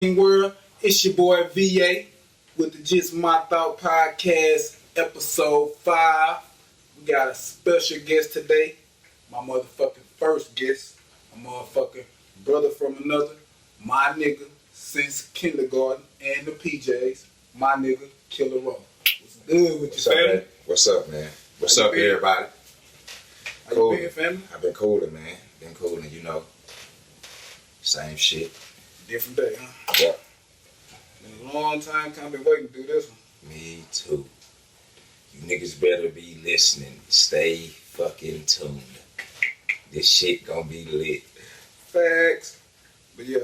World, it's your boy VeeAye with the Just My Thought Podcast, Ep5. We got a special guest today, my motherfucking first guest, my motherfucking brother from another, my nigga since kindergarten and the PJs, my nigga Killa Ro. What's good with you, family? What's up, man? What's up, everybody? How you been, family? I've been cooling, man. Been cooling, you know. Same shit. Different day, huh? Yeah. Been a long time, I've been waiting to do this one. Me too. You niggas better be listening. Stay fucking tuned. This shit gonna be lit. Facts. But yeah,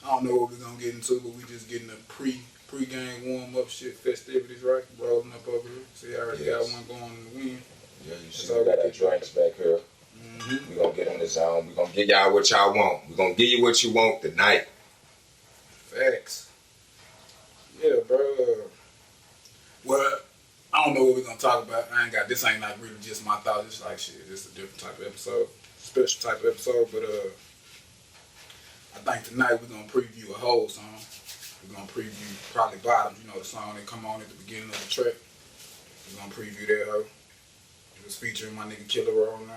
I don't know what we're gonna get into, but we just getting a pre-game warm-up shit, festivities, right? Rolling up over here. See, I already got one going in the wind. Yeah, you see we got our drinks back here. We gonna get in the zone. We gonna give y'all what y'all want. We gonna give you what you want tonight. Facts. Yeah, bro. Well, I don't know what we're gonna talk about. This ain't like really just my thoughts. It's like shit. It's a different type of episode, special type of episode. But I think tonight we're gonna preview a whole song. We're gonna preview probably Bottoms. You know, the song that come on at the beginning of the track. We're gonna preview that hoe. It was featuring my nigga Killa Ro on there.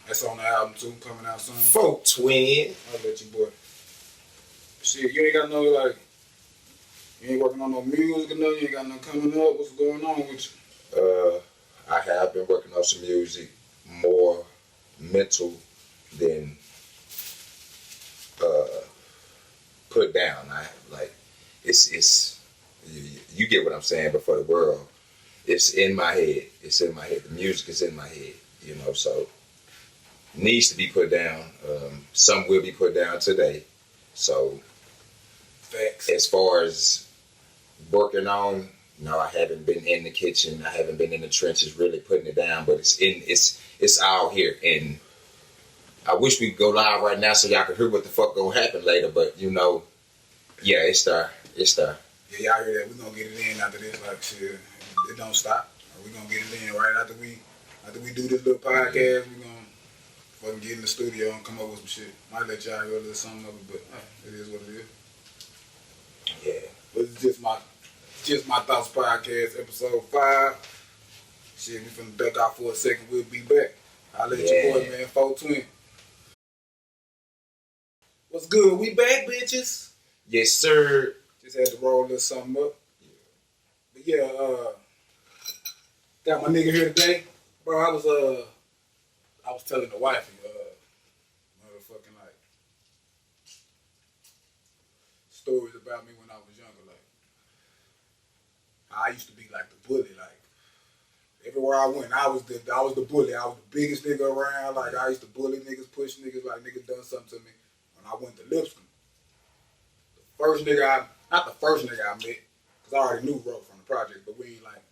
That's on the album too, coming out soon. Folk twin. I'll let you, boy. Shit, you ain't got no, like, you ain't working on no music or nothing, you ain't got nothing coming up. What's going on with you? I have been working on some music, more mental than put down. It's you get what I'm saying, but for the world, it's in my head. It's in my head. The music is in my head, you know, so needs to be put down. Some will be put down today. So, facts. As far as working on, no, I haven't been in the kitchen. I haven't been in the trenches really putting it down. But it's out here, and I wish we could go live right now so y'all could hear what the fuck gonna happen later. But you know, yeah, it's there. It's there. Yeah, y'all hear that? We gonna get it in after this. Like shit, it don't stop. We gonna get it in right after we do this little podcast. We gonna fucking get in the studio and come up with some shit. Might let y'all hear a little something of it, but it is what it is. Yeah. But it's just my thoughts podcast, episode 5. Shit, we finna duck out for a second. We'll be back. I'll let your boy, man, Folk Twin. What's good? We back, bitches. Yes, sir. Just had to roll a little something up. But yeah, got my nigga here today. Bro, I was telling the wife, motherfucking like stories about me when I was younger, like how I used to be like the bully, like everywhere I went, I was the bully. I was the biggest nigga around. Like I used to bully niggas, push niggas, like niggas done something to me when I went to Lipscomb. Not the first nigga I met, cause I already knew Ro from the project, but we ain't like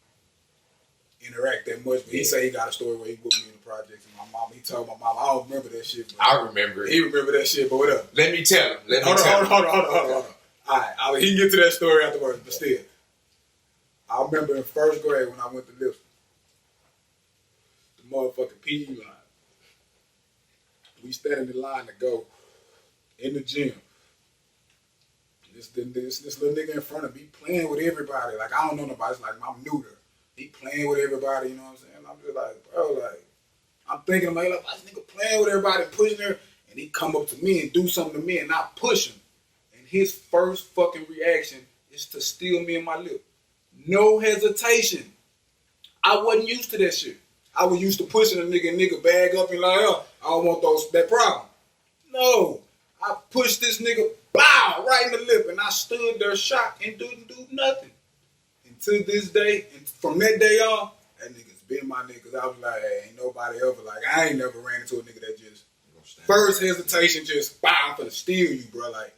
interact that much. But he say he got a story where he put me in the projects, and my mom, he told my mom, I don't remember that shit. I remember it. He remember that shit, but what up? Let me tell him. Hold on. All right, he can get to that story afterwards, but still. I remember in first grade when I went to Lipscomb, the motherfucking PE line. We standing in line to go in the gym. This little nigga in front of me playing with everybody. Like, I don't know nobody. It's like, I'm new there. He playing with everybody, you know what I'm saying? I'm just like, bro, like, I'm thinking, like, why this nigga playing with everybody, pushing her, and he come up to me and do something to me and not push him. And his first fucking reaction is to steal me in my lip. No hesitation. I wasn't used to that shit. I was used to pushing a nigga bag up and like, oh, I don't want that problem. No. I pushed this nigga, bow, right in the lip, and I stood there shocked and didn't do nothing. And to this day, and from that day on, that nigga's been my nigga. Cause I was like, hey, ain't nobody ever, like, I ain't never ran into a nigga that just, first hesitation, just, bow, I'm finna steal you, bro. Like,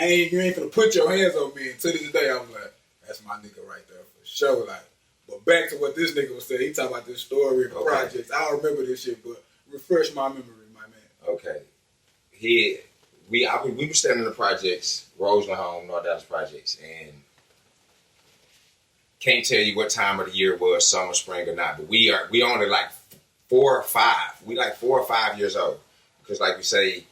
you ain't finna put your hands on me. And to this day, I was like, that's my nigga right there for sure. Like, but back to what this nigga was saying, he talking about this story of the projects. I don't remember this shit, but refresh my memory, my man. Okay. We were standing in the projects, Roseland Home, North Dallas projects, and can't tell you what time of the year it was, summer, spring, or not. But we only like 4 or 5. We like 4 or 5 years old, because like we say,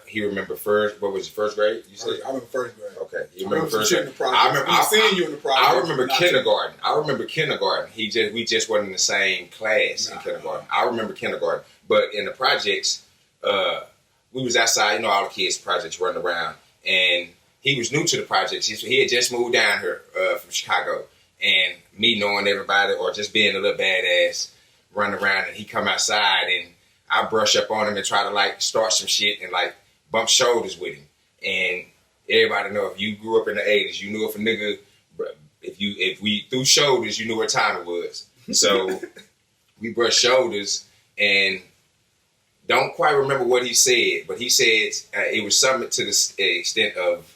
he remember first. What was it, first grade? You said I remember first grade. okay. You I remember first shit in grade? the project. I remember seeing you in the project. I remember kindergarten. I remember kindergarten. We just wasn't in the same class in kindergarten. I remember kindergarten, but in the projects, we was outside. You know, all the kids projects running around, and he was new to the projects. He had just moved down here from Chicago, and me knowing everybody or just being a little badass, running around, and he come outside and I brush up on him and try to like start some shit and like bump shoulders with him. And everybody know if you grew up in the 80s, you knew if a nigga, if we threw shoulders, you knew what time it was. So we brushed shoulders and don't quite remember what he said, but he said it was something to the extent of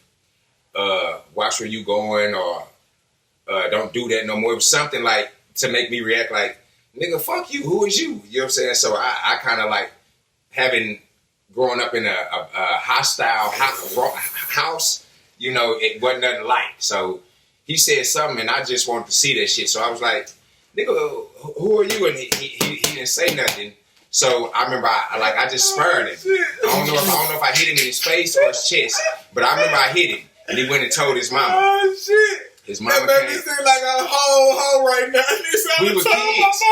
watch where you going or don't do that no more. It was something like to make me react like, nigga, fuck you. Who is you? You know what I'm saying? So I kind of like having grown up in a hostile house, you know, it wasn't nothing like. So he said something and I just wanted to see that shit. So I was like, nigga, who are you? And he didn't say nothing. So I remember I just spurred him. I don't know if I hit him in his face or his chest, but I remember I hit him and he went and told his mama. Oh shit. His mama that made me seem like a whole right now. We was kids.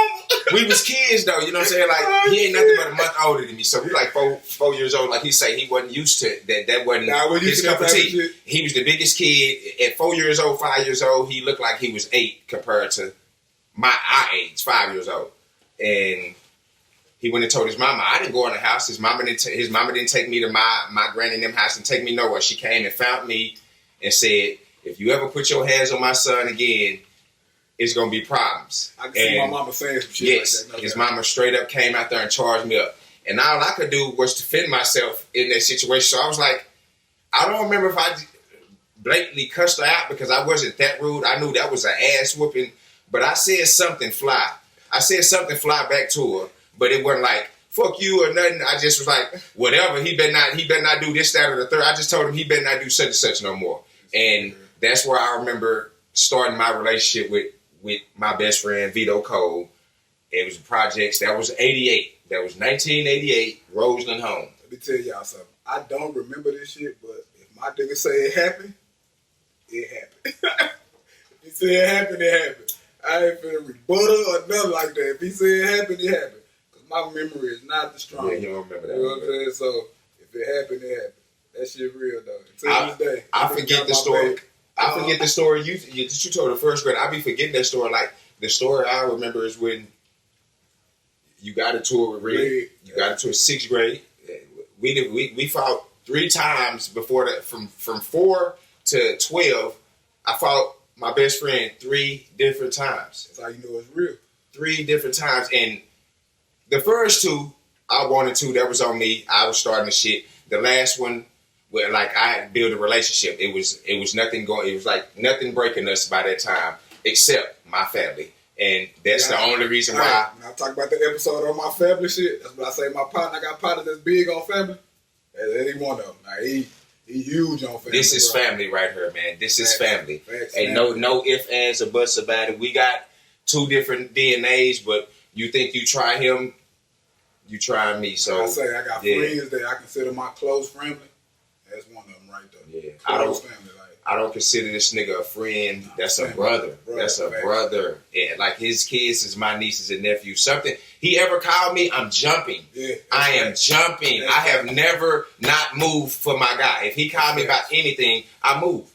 We was kids though, you know what I'm saying? Like he ain't nothing but a month older than me. So we like four years old. Like he say he wasn't used to that. That wasn't his cup of tea. He was the biggest kid. At 4 years old, 5 years old, he looked like he was 8 compared to our age, 5 years old. And he went and told his mama. I didn't go in the house. His mama didn't take me to my granny and them house and take me nowhere. She came and found me and said, if you ever put your hands on my son again, it's gonna be problems. I can see my mama saying some shit like that. His mama straight up came out there and charged me up. And all I could do was defend myself in that situation. So I was like, I don't remember if I blatantly cussed her out because I wasn't that rude. I knew that was an ass whooping. But I said something fly. I said something fly back to her. But it wasn't like, fuck you or nothing. I just was like, whatever. He better not do this, that, or the third. I just told him he better not do such and such no more. And that's where I remember starting my relationship with my best friend, Vito Cole. It was projects. That was 88. That was 1988, Roseland home. Let me tell y'all something. I don't remember this shit, but if my nigga say it happened, it happened. If he say it happened, it happened. I ain't finna rebuttal or nothing like that. If he say it happened, it happened. Because my memory is not the strongest. Yeah, you don't remember that. You know what I'm saying? So, if it happened, it happened. That shit real, though. Until this day. I forget the story. I forget the story you told the first grade. I be forgetting that story. Like, the story I remember is when you got into it with Red. You got into it 6th grade. We fought 3 times before that. From 4 to 12, I fought my best friend 3 different times. That's how you know it's real. 3 different times. And the first 2, I wanted to. That was on me. I was starting the shit. The last one, where like I had to build a relationship. It was nothing going. It was like nothing breaking us by that time, except my family, and that's the only reason why. When I talk about the episode on my family shit, that's what I say. My partner, I got partners that's big on family. That ain't one of them. Like, he huge on family. This is family right here, man. This is family. Facts, Ain't no ifs, ands, or buts about it. We got 2 different DNAs, but you think you try him, you try me. So I say I got friends that I consider my close family. That's one of them right there. Yeah, family, I don't consider this nigga a friend. That's a brother. That's a brother. And like his kids is my nieces and nephews. Something he ever called me, I'm jumping. Yeah, I am jumping. I have never not moved for my guy. If he called me about anything, I move.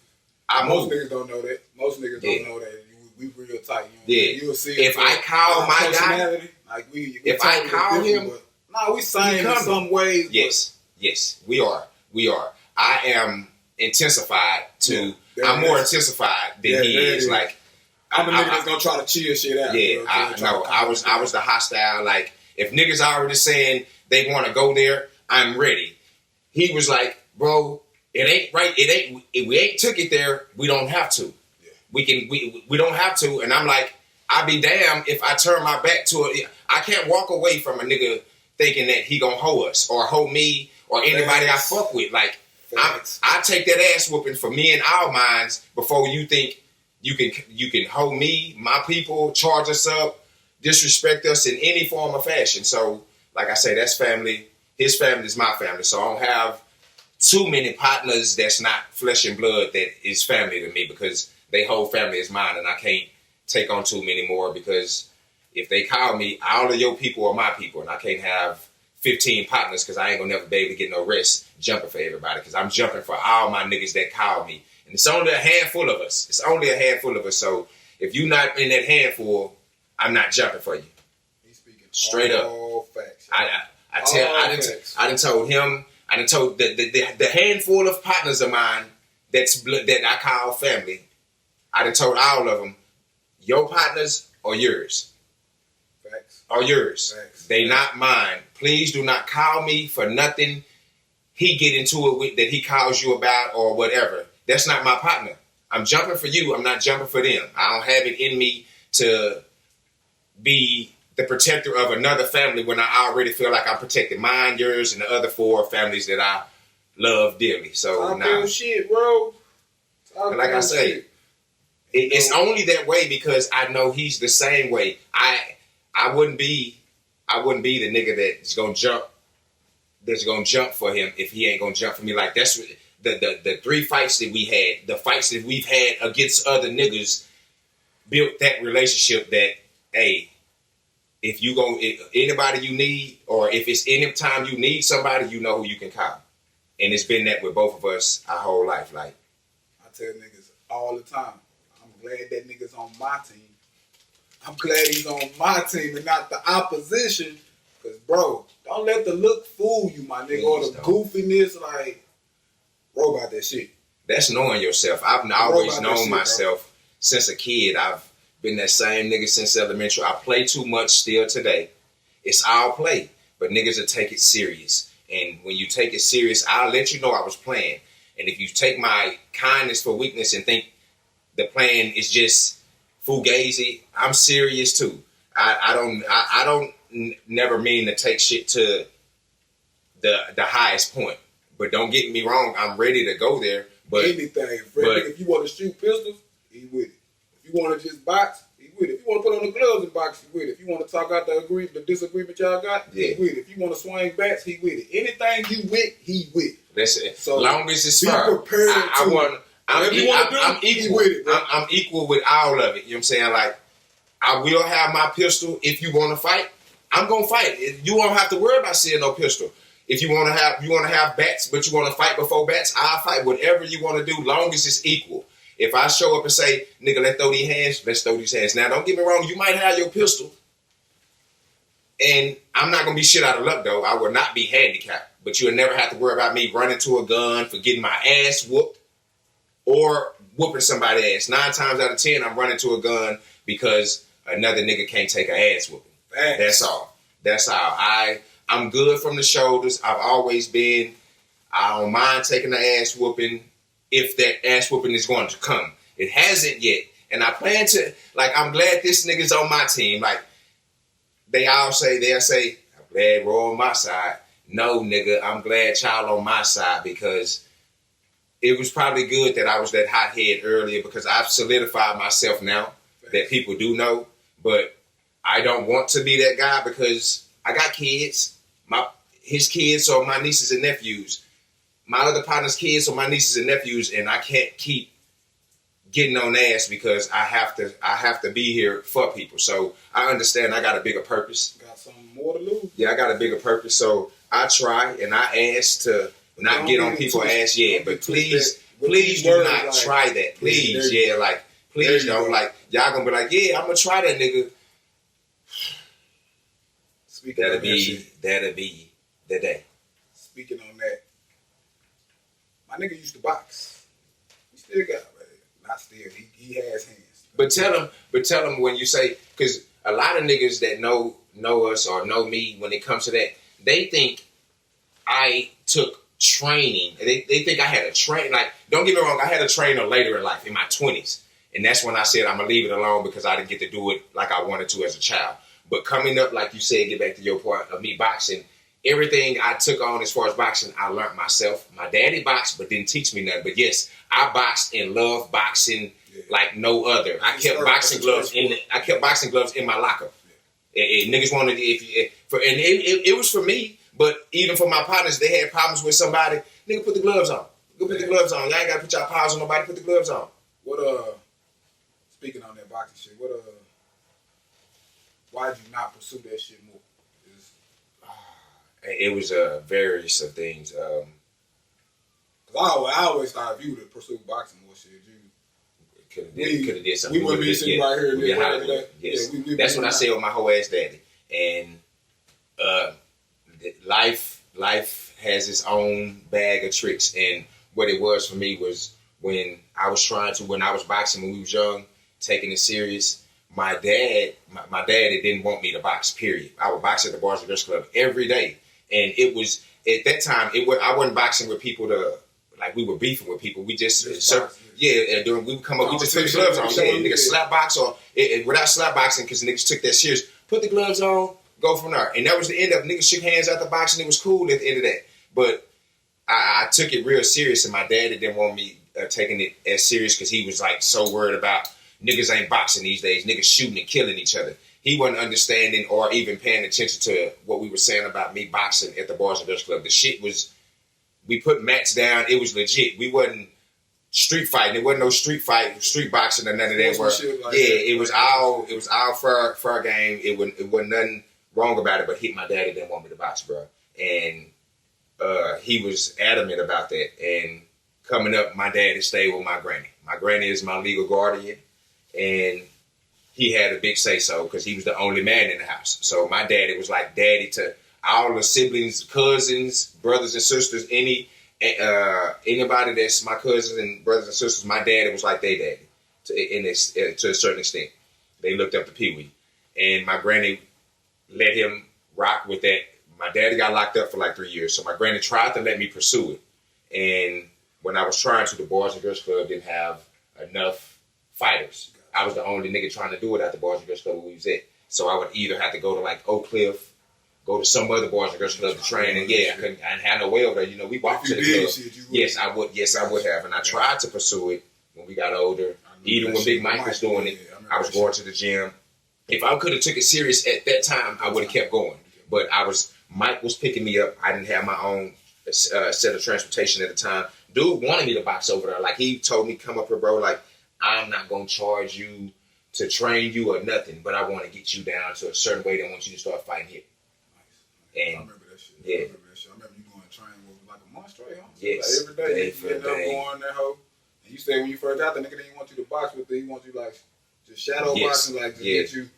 Most niggas don't know that. Most niggas don't know that. We real tight. You'll see. If I call my guy, like we if I call him, we same in some ways. Yes, we are. I am intensified to. I'm more intensified than he is. Like I'm a nigga that's gonna try to chill shit out. Yeah, I was the hostile. Like if niggas already saying they want to go there, I'm ready. He was like, bro, it ain't right. It ain't. If we ain't took it there, we don't have to. Yeah. We don't have to. And I'm like, I'd be damned if I turn my back to it. I can't walk away from a nigga thinking that he gonna hold us or hold me or anybody I fuck with. Like. I take that ass whooping for me and our minds before you think you can hold me, my people, charge us up, disrespect us in any form or fashion. So, like I say, that's family. his family is my family. So I don't have too many partners that's not flesh and blood that is family to me, because they whole family is mine, and I can't take on too many more, because if they call me, all of your people are my people, and I can't have 15 partners because I ain't gonna never be able to get no rest jumping for everybody, because I'm jumping for all my niggas that call me. And it's only a handful of us. It's only a handful of us. So if you're not in that handful, I'm not jumping for you. He's speaking straight up. All facts. I done told him, I done told the handful of partners of mine that I call family, I done told all of them, your partners are yours. Facts. Are yours. Facts. They not mine. Please do not call me for nothing he get into it with that he calls you about or whatever. That's not my partner. I'm jumping for you. I'm not jumping for them. I don't have it in me to be the protector of another family when I already feel like I'm protecting mine, yours, and the other 4 families that I love dearly. So now, shit, bro. like I say, it's only that way because I know he's the same way. I wouldn't be the nigga that's gonna jump for him if he ain't gonna jump for me. Like, that's the 3 fights that we had, the fights that we've had against other niggas built that relationship that, hey, if anybody you need, or if it's any time you need somebody, you know who you can call. And it's been that with both of us our whole life. Like, I tell niggas all the time, I'm glad that nigga's on my team. I'm glad he's on my team and not the opposition. Because, bro, don't let the look fool you, my nigga, or the goofiness. Like, bro, about that shit. That's knowing yourself. I've always known myself since a kid. I've been that same nigga since elementary. I play too much still today. It's all play. But niggas will take it serious. And when you take it serious, I'll let you know I was playing. And if you take my kindness for weakness and think the playing is just fugazi, I'm serious too. I don't never mean to take shit to the highest point. But don't get me wrong, I'm ready to go there. But anything, Fred. If you want to shoot pistols, he with it. If you want to just box, he with it. If you want to put on the gloves and box, he with it. If you want to talk out the disagreement y'all got, he with it. If you want to swing bats, he with it. Anything you with, he with. That's it. So long as it's be fair. prepared I'm equal with all of it. You know what I'm saying? Like, I will have my pistol. If you want to fight, I'm gonna fight. You won't have to worry about seeing no pistol. If you want to have bats, but you want to fight before bats, I'll fight whatever you want to do, long as it's equal. If I show up and say, nigga, let's throw these hands. Now, don't get me wrong, you might have your pistol. And I'm not going to be shit out of luck, though. I will not be handicapped. But you'll never have to worry about me running to a gun for getting my ass whooped or whooping somebody's ass. 9 times out of 10, I'm running to a gun because another nigga can't take an ass whooping. That's all. That's all. I'm good from the shoulders. I've always been. I don't mind taking the ass whooping if that ass whooping is going to come. It hasn't yet. And I plan to, like, I'm glad this nigga's on my team. Like, they'll say, I'm glad Ro on my side. No, nigga, I'm glad y'all on my side, because it was probably good that I was that hothead earlier, because I've solidified myself now that people do know. But I don't want to be that guy because I got kids. His kids are my nieces and nephews. My other partner's kids are my nieces and nephews, and I can't keep getting on ass because I have to be here for people. So I understand I got a bigger purpose. Got something more to lose. Yeah, I got a bigger purpose. So I try and I ask to not get on people's ass yet. But please do not try that. Please, yeah, like, please don't. Like, y'all gonna be like, yeah, I'm gonna try that, nigga. That'll be the day. Speaking on that, my nigga used to box. He still got it. Not still. He has hands. But tell him when you say, because a lot of niggas that know us or know me, when it comes to that, they think I took training. They think I had a train. Like, don't get me wrong, I had a trainer later in life, in my 20s. And that's when I said I'm going to leave it alone because I didn't get to do it like I wanted to as a child. But coming up, like you said, get back to your point of me boxing, everything I took on as far as boxing, I learned myself. My daddy boxed, but didn't teach me nothing. But yes, I boxed and loved boxing like no other. I kept boxing gloves in my locker. And niggas wanted it was for me. But even for my partners, they had problems with somebody. Nigga, put the gloves on. Go put the gloves on. Y'all ain't gotta put y'all paws on nobody. Put the gloves on. What speaking on that boxing shit, why'd you not pursue that shit more? It was various of things. Cause I always thought if you would have pursued boxing more shit, you could have did something. We wouldn't be sitting right here. In Hollywood. Yes, that's what I say with my whole ass daddy. And life has its own bag of tricks. And what it was for me was when I was boxing when we was young, taking it serious. My dad didn't want me to box. Period. I would box at the Bars and Girls Club every day, and it was at that time. I wasn't boxing with people we were beefing with people. We just and we would come up. We just put the gloves on. Yeah, nigga slap box or without slap boxing because niggas took that serious. Put the gloves on, go from there, and that was the end of it. Niggas shook hands after boxing. It was cool at the end of that, but I took it real serious, and my daddy didn't want me taking it as serious because he was like so worried about. Niggas ain't boxing these days. Niggas shooting and killing each other. He wasn't understanding or even paying attention to what we were saying about me boxing at the Bars and Girls Club. The shit was, we put mats down. It was legit. We wasn't street fighting. There wasn't no street boxing or none of that. It was all fair game. It wasn't nothing wrong about it. But my daddy didn't want me to box, bro. And he was adamant about that. And coming up, my daddy stayed with my granny. My granny is my legal guardian. And he had a big say-so because he was the only man in the house. So my daddy was like daddy to all the siblings, cousins, brothers and sisters, anybody that's my cousins and brothers and sisters, my daddy was like their daddy to a certain extent. They looked up to Pee Wee. And my granny let him rock with that. My daddy got locked up for like 3 years. So my granny tried to let me pursue it. And when I was trying to, the Boys and Girls Club didn't have enough fighters. I was the only nigga trying to do it at the Boys and Girls Club where we was at. So I would either have to go to like Oak Cliff, go to some other Boys and Girls Club to train, and I didn't have no way over there. You know, we walked to the club. Yes, I would have. And I tried to pursue it when we got older. Even when Big Mike was doing it, I was going to the gym. If I could have took it serious at that time, I would have kept going. But Mike was picking me up. I didn't have my own set of transportation at the time. Dude wanted me to box over there. Like, he told me, come up here, bro. Like, I'm not going to charge you to train you or nothing, but I want to get you down to a certain way that I want you to start fighting here. Nice. And I remember that shit. Yeah. I remember you going to train with like a month straight, huh? Yes. Like every day you end up going that hoe. And you said when you first got there, nigga didn't want you to box with it. He want you like just shadow boxing, like to get you.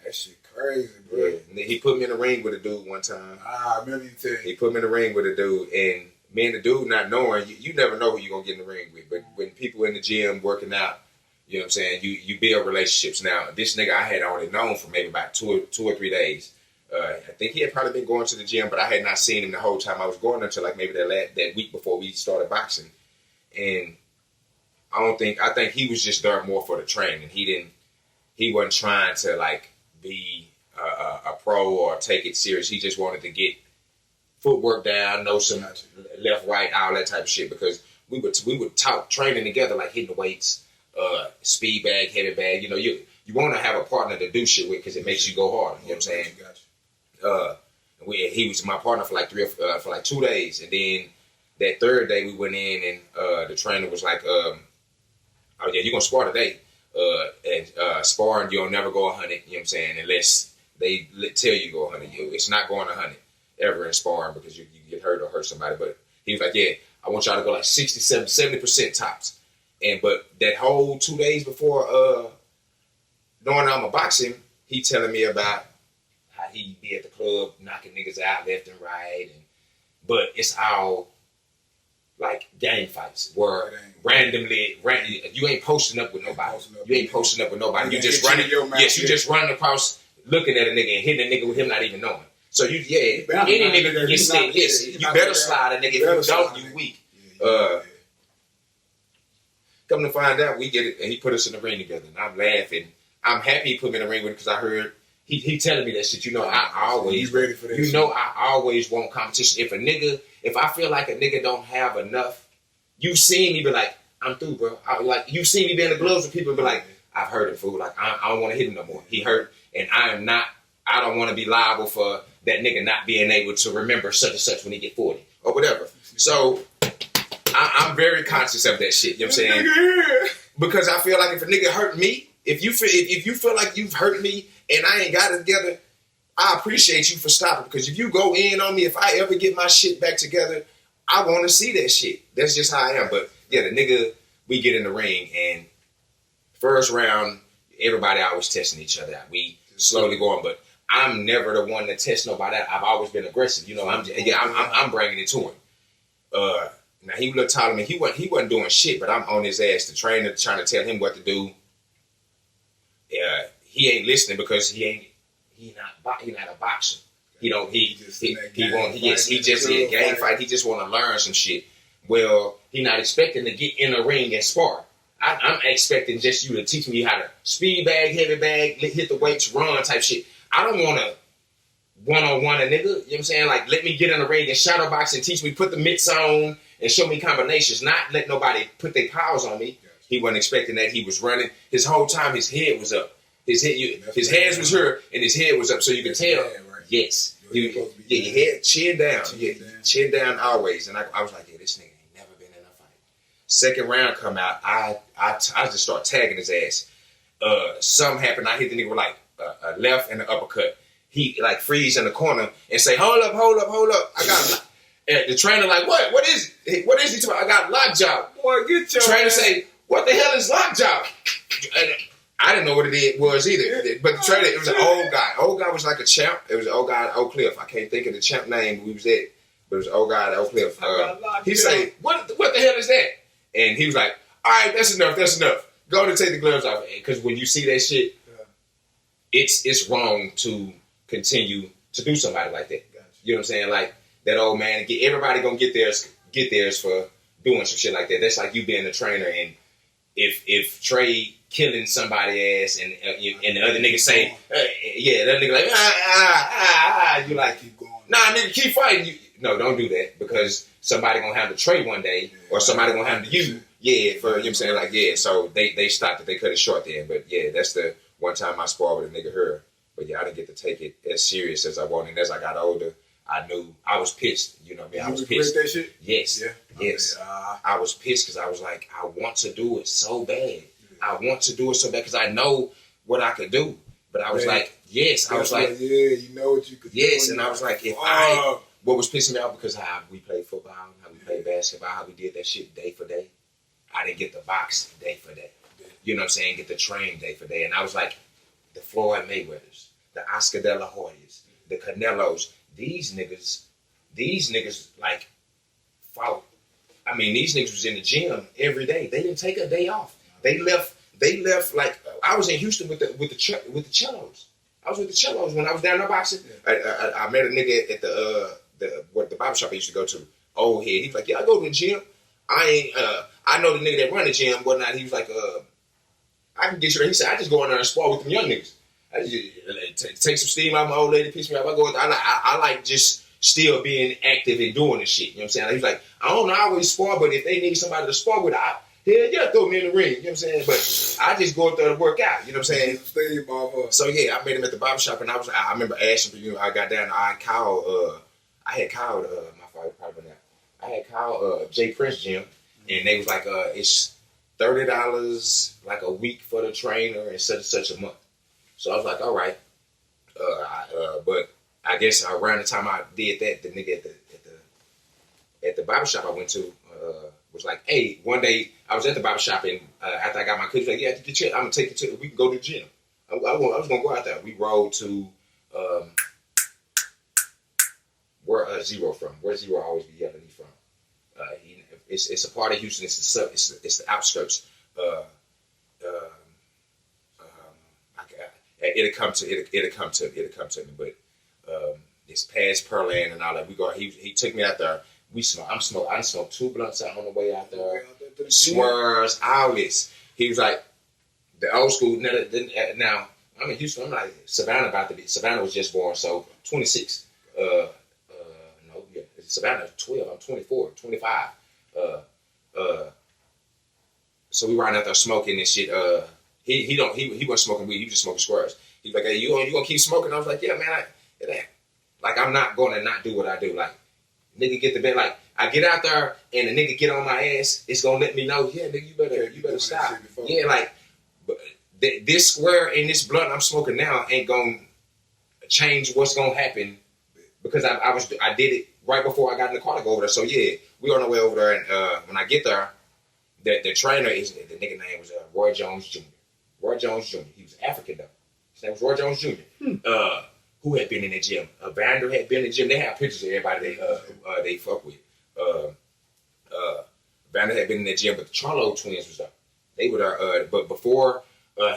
That shit crazy, bro. Yeah. He put me in the ring with a dude one time. I remember you telling. He put me in the ring with a dude, and me and the dude not knowing, you never know who you're going to get in the ring with. But when people in the gym working out, you know what I'm saying, you build relationships. Now, this nigga I had only known for maybe about two or 3 days. I think he had probably been going to the gym, but I had not seen him the whole time I was going until like maybe that week before we started boxing. And I think he was just there more for the training. He wasn't trying to like be a pro or take it serious. He just wanted to get footwork down, know some left, right, all that type of shit, because we would talk training together, like hitting the weights, speed bag, heavy bag. You know, you want to have a partner to do shit with because it makes you go harder. You know what I'm saying? He was my partner for like 2 days, and then that third day we went in, and the trainer was like, "Oh yeah, you're gonna spar today, and sparring you'll never go 100. You know what I'm saying? Unless they tell you go 100. It's not going 100 ever in sparring because you get hurt or hurt somebody." But he was like, "Yeah, I want y'all to go like 67, 70% tops." But that whole 2 days before knowing I'm a boxing, he telling me about how he be at the club knocking niggas out left and right, but it's all like gang fights where randomly you ain't posting up with nobody. You ain't posting up with nobody. You just running. Yes, you just running across looking at a nigga and hitting a nigga with him not even knowing. So any nigga can get sick. Yes, you better slide a nigga. If you don't, you weak. Come to find out, we get it, and he put us in the ring together, and I'm laughing. I'm happy he put me in the ring with it because I heard he telling me that shit. You know, I always ready for that. You know, I always want competition. If I feel like a nigga don't have enough, you see me be like, I'm through, bro. You see me be in the gloves with people be like, I've heard it, fool. Like I don't want to hit him no more. He hurt, and I am not I don't want to be liable for that nigga not being able to remember such and such when he get 40 or whatever. So I'm very conscious of that shit. You know what I'm saying? Because I feel like if a nigga hurt me, if you feel like you've hurt me and I ain't got it together, I appreciate you for stopping. Because if you go in on me, if I ever get my shit back together, I want to see that shit. That's just how I am. But yeah, the nigga, we get in the ring and first round, everybody always testing each other out. We slowly going, but I'm never the one to test nobody out. I've always been aggressive. You know, I'm bringing it to him. Now he looked taller than me. He wasn't doing shit, but I'm on his ass. The trainer trying to tell him what to do. He ain't listening because he not a boxer. He just a game fight. He just want to learn some shit. Well, he not expecting to get in the ring and spar. I'm expecting just you to teach me how to speed bag, heavy bag, hit the weights, run type shit. I don't want to one-on-one a nigga. You know what I'm saying? Like, let me get in the ring and shadow box and teach me, put the mitts on and show me combinations, not let nobody put their powers on me. He wasn't expecting that. He was running. His whole time, his head was up. His hands was here and his head was up, so you can tell. Yes. Your head, chin down. Chin down always. And I was like, yeah, this nigga ain't never been in a fight. Second round come out, I just start tagging his ass. Something happened. I hit the nigga with like a left and an uppercut. He like freeze in the corner and say, hold up. I got the trainer like, what is it? What is he talking about? I got lockjaw. Boy, get your trainer say, what the hell is lockjaw? I didn't know what it was either. But the trainer, it was an old guy. Old guy was like a champ. It was an old guy at Oak Cliff. I can't think of the champ name, but we was there. But it was an old guy at Oak Cliff. He say, what the hell is that? And he was like, all right, that's enough. Go to take the gloves off. Because when you see that shit, it's wrong to continue to do somebody like that. Gotcha. You know what I'm saying? Like that old man, everybody gonna get theirs for doing some shit like that. That's like you being a trainer, and if Trey killing somebody ass and the other nigga say, yeah, that nigga like you like keep going. Nah, nigga, keep fighting. No, don't do that because somebody gonna handle Trey one day, or somebody gonna handle you. Yeah, for you know what I'm saying, like So they stopped it. They cut it short then. But yeah, that's the one time I sparred with a nigga here. But yeah, I didn't get to take it as serious as I wanted. And as I got older, I knew I was pissed. You know what I mean? I was pissed. That shit? Yes. Yeah. Yes. I was pissed because I was like, I want to do it so bad. I want to do it so bad because I know what I could do. But I was like, yes. I was like, yeah, you know what you could do. Yes, and I was like, what was pissing me off because how we played football, how we played basketball, how we did that shit day for day. I didn't get the box day for day. You know what I'm saying? Get the train day for day. And I was like, the Floyd Mayweathers, the Oscar De La Hoyas, the Canelos, these niggas like fought. I mean, these niggas was in the gym every day. They didn't take a day off. They left like I was in Houston with the cellos. I was with the cellos when I was down there boxing. I met a nigga at the barber shop I used to go to. Old head. He was like, yeah, I go to the gym. I know the nigga that run the gym, whatnot. He was like, I can get you there. He said, I just go in there and spar with them young niggas. I just take some steam out of my old lady, piss me off. I like just still being active and doing this shit. You know what I'm saying? He was like, I don't always spar, but if they need somebody to spar with, hell yeah, throw me in the ring. You know what I'm saying? But I just go up there to work out. You know what I'm saying? So yeah, I met him at the barber shop, and I remember asking, you know, I got down, I had called my father probably now. I had called Jay Prince Gym, and they was like, it's $30 like a week for the trainer and such a month. So I was like, all right. But I guess around the time I did that, the nigga at the barbershop I went to was like, hey, one day I was at the barbershop and after I got my kids, like, yeah, I'm gonna take you to, we can go to the gym. I was gonna go out there. We rode to where Zero from. Where Zero always be yelling from. It's a part of Houston. It's the outskirts. It'll come to me, but it's past Pearland and all that. He took me out there. I smoked 2 blunts out on the way out there. Swerves, all this. He was like, the old school. Now I'm in Houston. I'm like Savannah Savannah was just born, so 26. Savannah 12. I'm 24, 25. So we riding out there smoking and shit. He wasn't smoking weed. He was just smoking squares. He's like, hey, you gonna keep smoking? I was like, yeah, man, like I'm not gonna not do what I do. Like, nigga get the bed. Like, I get out there and the nigga get on my ass. It's gonna let me know, yeah, nigga, you better stop. Yeah, like, but this square and this blunt I'm smoking now ain't gonna change what's gonna happen because I did it right before I got in the car to go over there. So yeah, we on our way over there, and when I get there, the trainer is the nigga name was Roy Jones Jr. Roy Jones Jr. He was African though. His name was Roy Jones Jr. Who had been in the gym? Vander had been in the gym. They have pictures of everybody they fuck with. Vander had been in the gym, but the Charlo twins was there. They were there. But before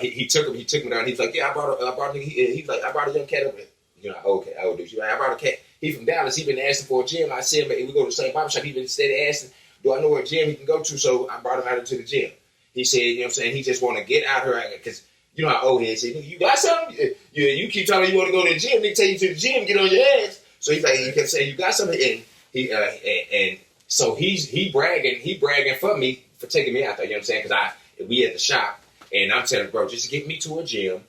he took me down. He was like, yeah, I brought a nigga. He was like, I brought a young cat up there. You know, old dude. Like, I brought a cat. He from Dallas. He been asking for a gym. I said, we go to the same barbershop. He been steady asking, do I know what gym he can go to? So I brought him out into the gym. He said, you know what I'm saying? He just want to get out here because you know how old he is. He said, you got something? You keep telling me you want to go to the gym. Nigga take you to the gym, get on your ass. So he's like, he kept saying, you got something? And so he bragging for me for taking me out there. You know what I'm saying? Because we at the shop and I'm telling bro, just get me to a gym.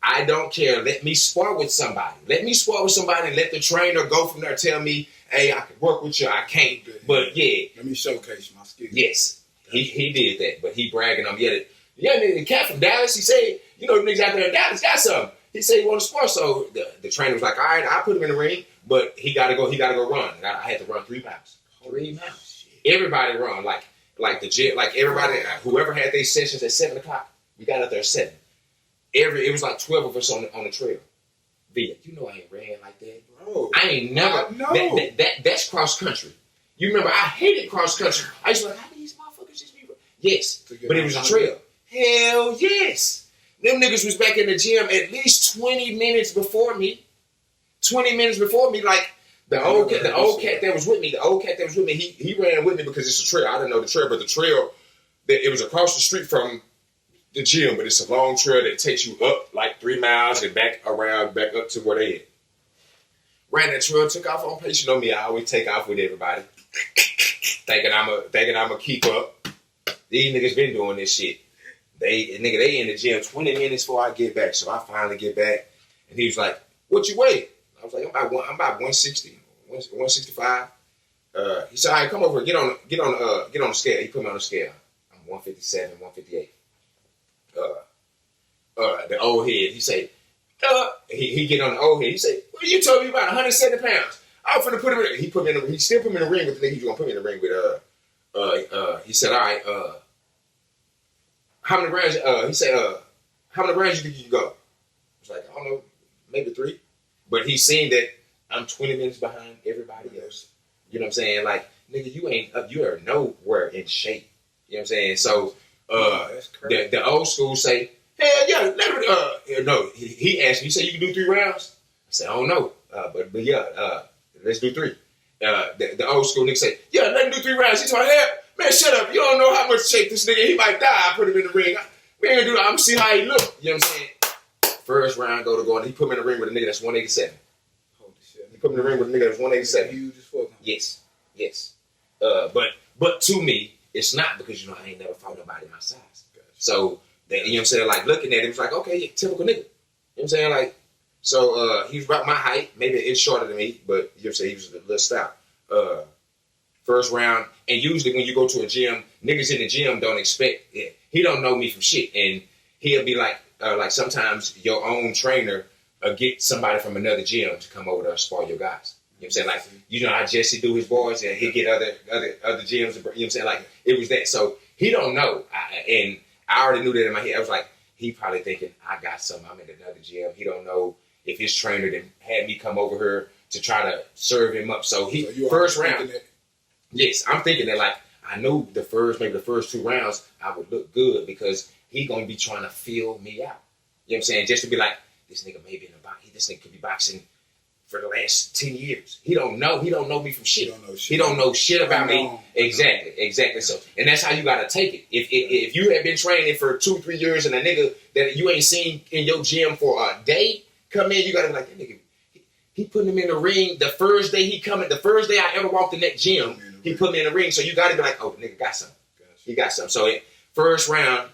I don't care. Let me spar with somebody. Let me spar with somebody and let the trainer go from there. Tell me, hey, I can work with you. I can't. But yeah. Let me showcase my skills. Yes. He did that. But he bragging on me. Yeah, the cat from Dallas, he said, you know, the niggas out there in Dallas got something. He said he want to spar. So the trainer was like, all right, I'll put him in the ring. But he got to go run. And I had to run 3 miles. 3 miles. Everybody run. Like the gym, like everybody, whoever had their sessions at 7 o'clock, we got out there at 7. It was like 12 of us on the trail. Via, you know I ain't ran like that. Bro, I ain't never. That's cross country. You remember I hated cross country. I used to be like, how do these motherfuckers just be? Yes, but it was a trail. Hell yes. Them niggas was back in the gym at least 20 minutes before me. 20 minutes before me, like the old cat that was with me. The old cat that was with me, he ran with me because it's a trail. I didn't know the trail, but the trail, it was across the street from the gym, but it's a long trail that takes you up like 3 miles and back up to where they at. Ran that trail, took off on pace. You know me, I always take off with everybody. thinking I'm a keep up. These niggas been doing this shit. They in the gym 20 minutes before I get back. So I finally get back and he was like, what you weigh? I was like, I'm about 160, 165. He said, all right, come over here, get on the scale. He put me on the scale. I'm 157, 158. The old head, he say, he get on the old head. He say, well, you told me about 170 pounds. I was finna put him in. He still put me in the ring with the nigga. He was gonna put me in the ring with. He said, all right. How many rounds? He said, how many rounds you think you can go? I was like, I don't know, maybe 3. But he seen that I'm 20 minutes behind everybody else. You know what I'm saying? Like, nigga, you are nowhere in shape. You know what I'm saying? So. The old school say, hell yeah, no. He asked me, he said, you can do 3 rounds? I said, I don't know. But yeah, let's do 3. The old school nigga say, yeah, let him do 3 rounds. He told me, hell, man, shut up. You don't know how much shape this nigga, he might die. I put him in the ring. We ain't gonna do that. I'm gonna see how he look. You know what I'm saying? First round, go. He put me in the ring with a nigga that's 187. Holy shit. He put me in the ring with a nigga that's 187. Huge as fuck. Yes. But to me, it's not because, you know, I ain't never fought nobody my size. Gotcha. So, you know what I'm saying? Like, looking at him, it's like, okay, yeah, typical nigga. You know what I'm saying? Like, so, he was about my height, maybe an inch shorter than me, but you know what I'm saying? He was a little stout. First round, and usually when you go to a gym, niggas in the gym don't expect it. He don't know me from shit, and he'll be like sometimes your own trainer get somebody from another gym to come over there and spar your guys. You know what I'm saying? Like, you know how Jesse do his boys and he'll get other gyms. You know what I'm saying? Like, it was that. So he don't know. And I already knew that in my head. I was like, he probably thinking, I got something. I'm in another gym. He don't know if his trainer then had me come over here to try to serve him up. So first round. Yes, I'm thinking that, like, I know maybe the first 2 rounds, I would look good because he going to be trying to feel me out. You know what I'm saying? Just to be like, this nigga may be in the box. This nigga could be boxing for the last 10 years. He don't know me from shit. He don't know shit about me. Exactly. So, and that's how you got to take it. If you have been training for 2-3 years and a nigga that you ain't seen in your gym for a day come in, you got to be like, that nigga, he putting him in the ring the first day the first day I ever walked in that gym, he put me in the ring. So you got to be like, oh, the nigga got something. He got something. So first round,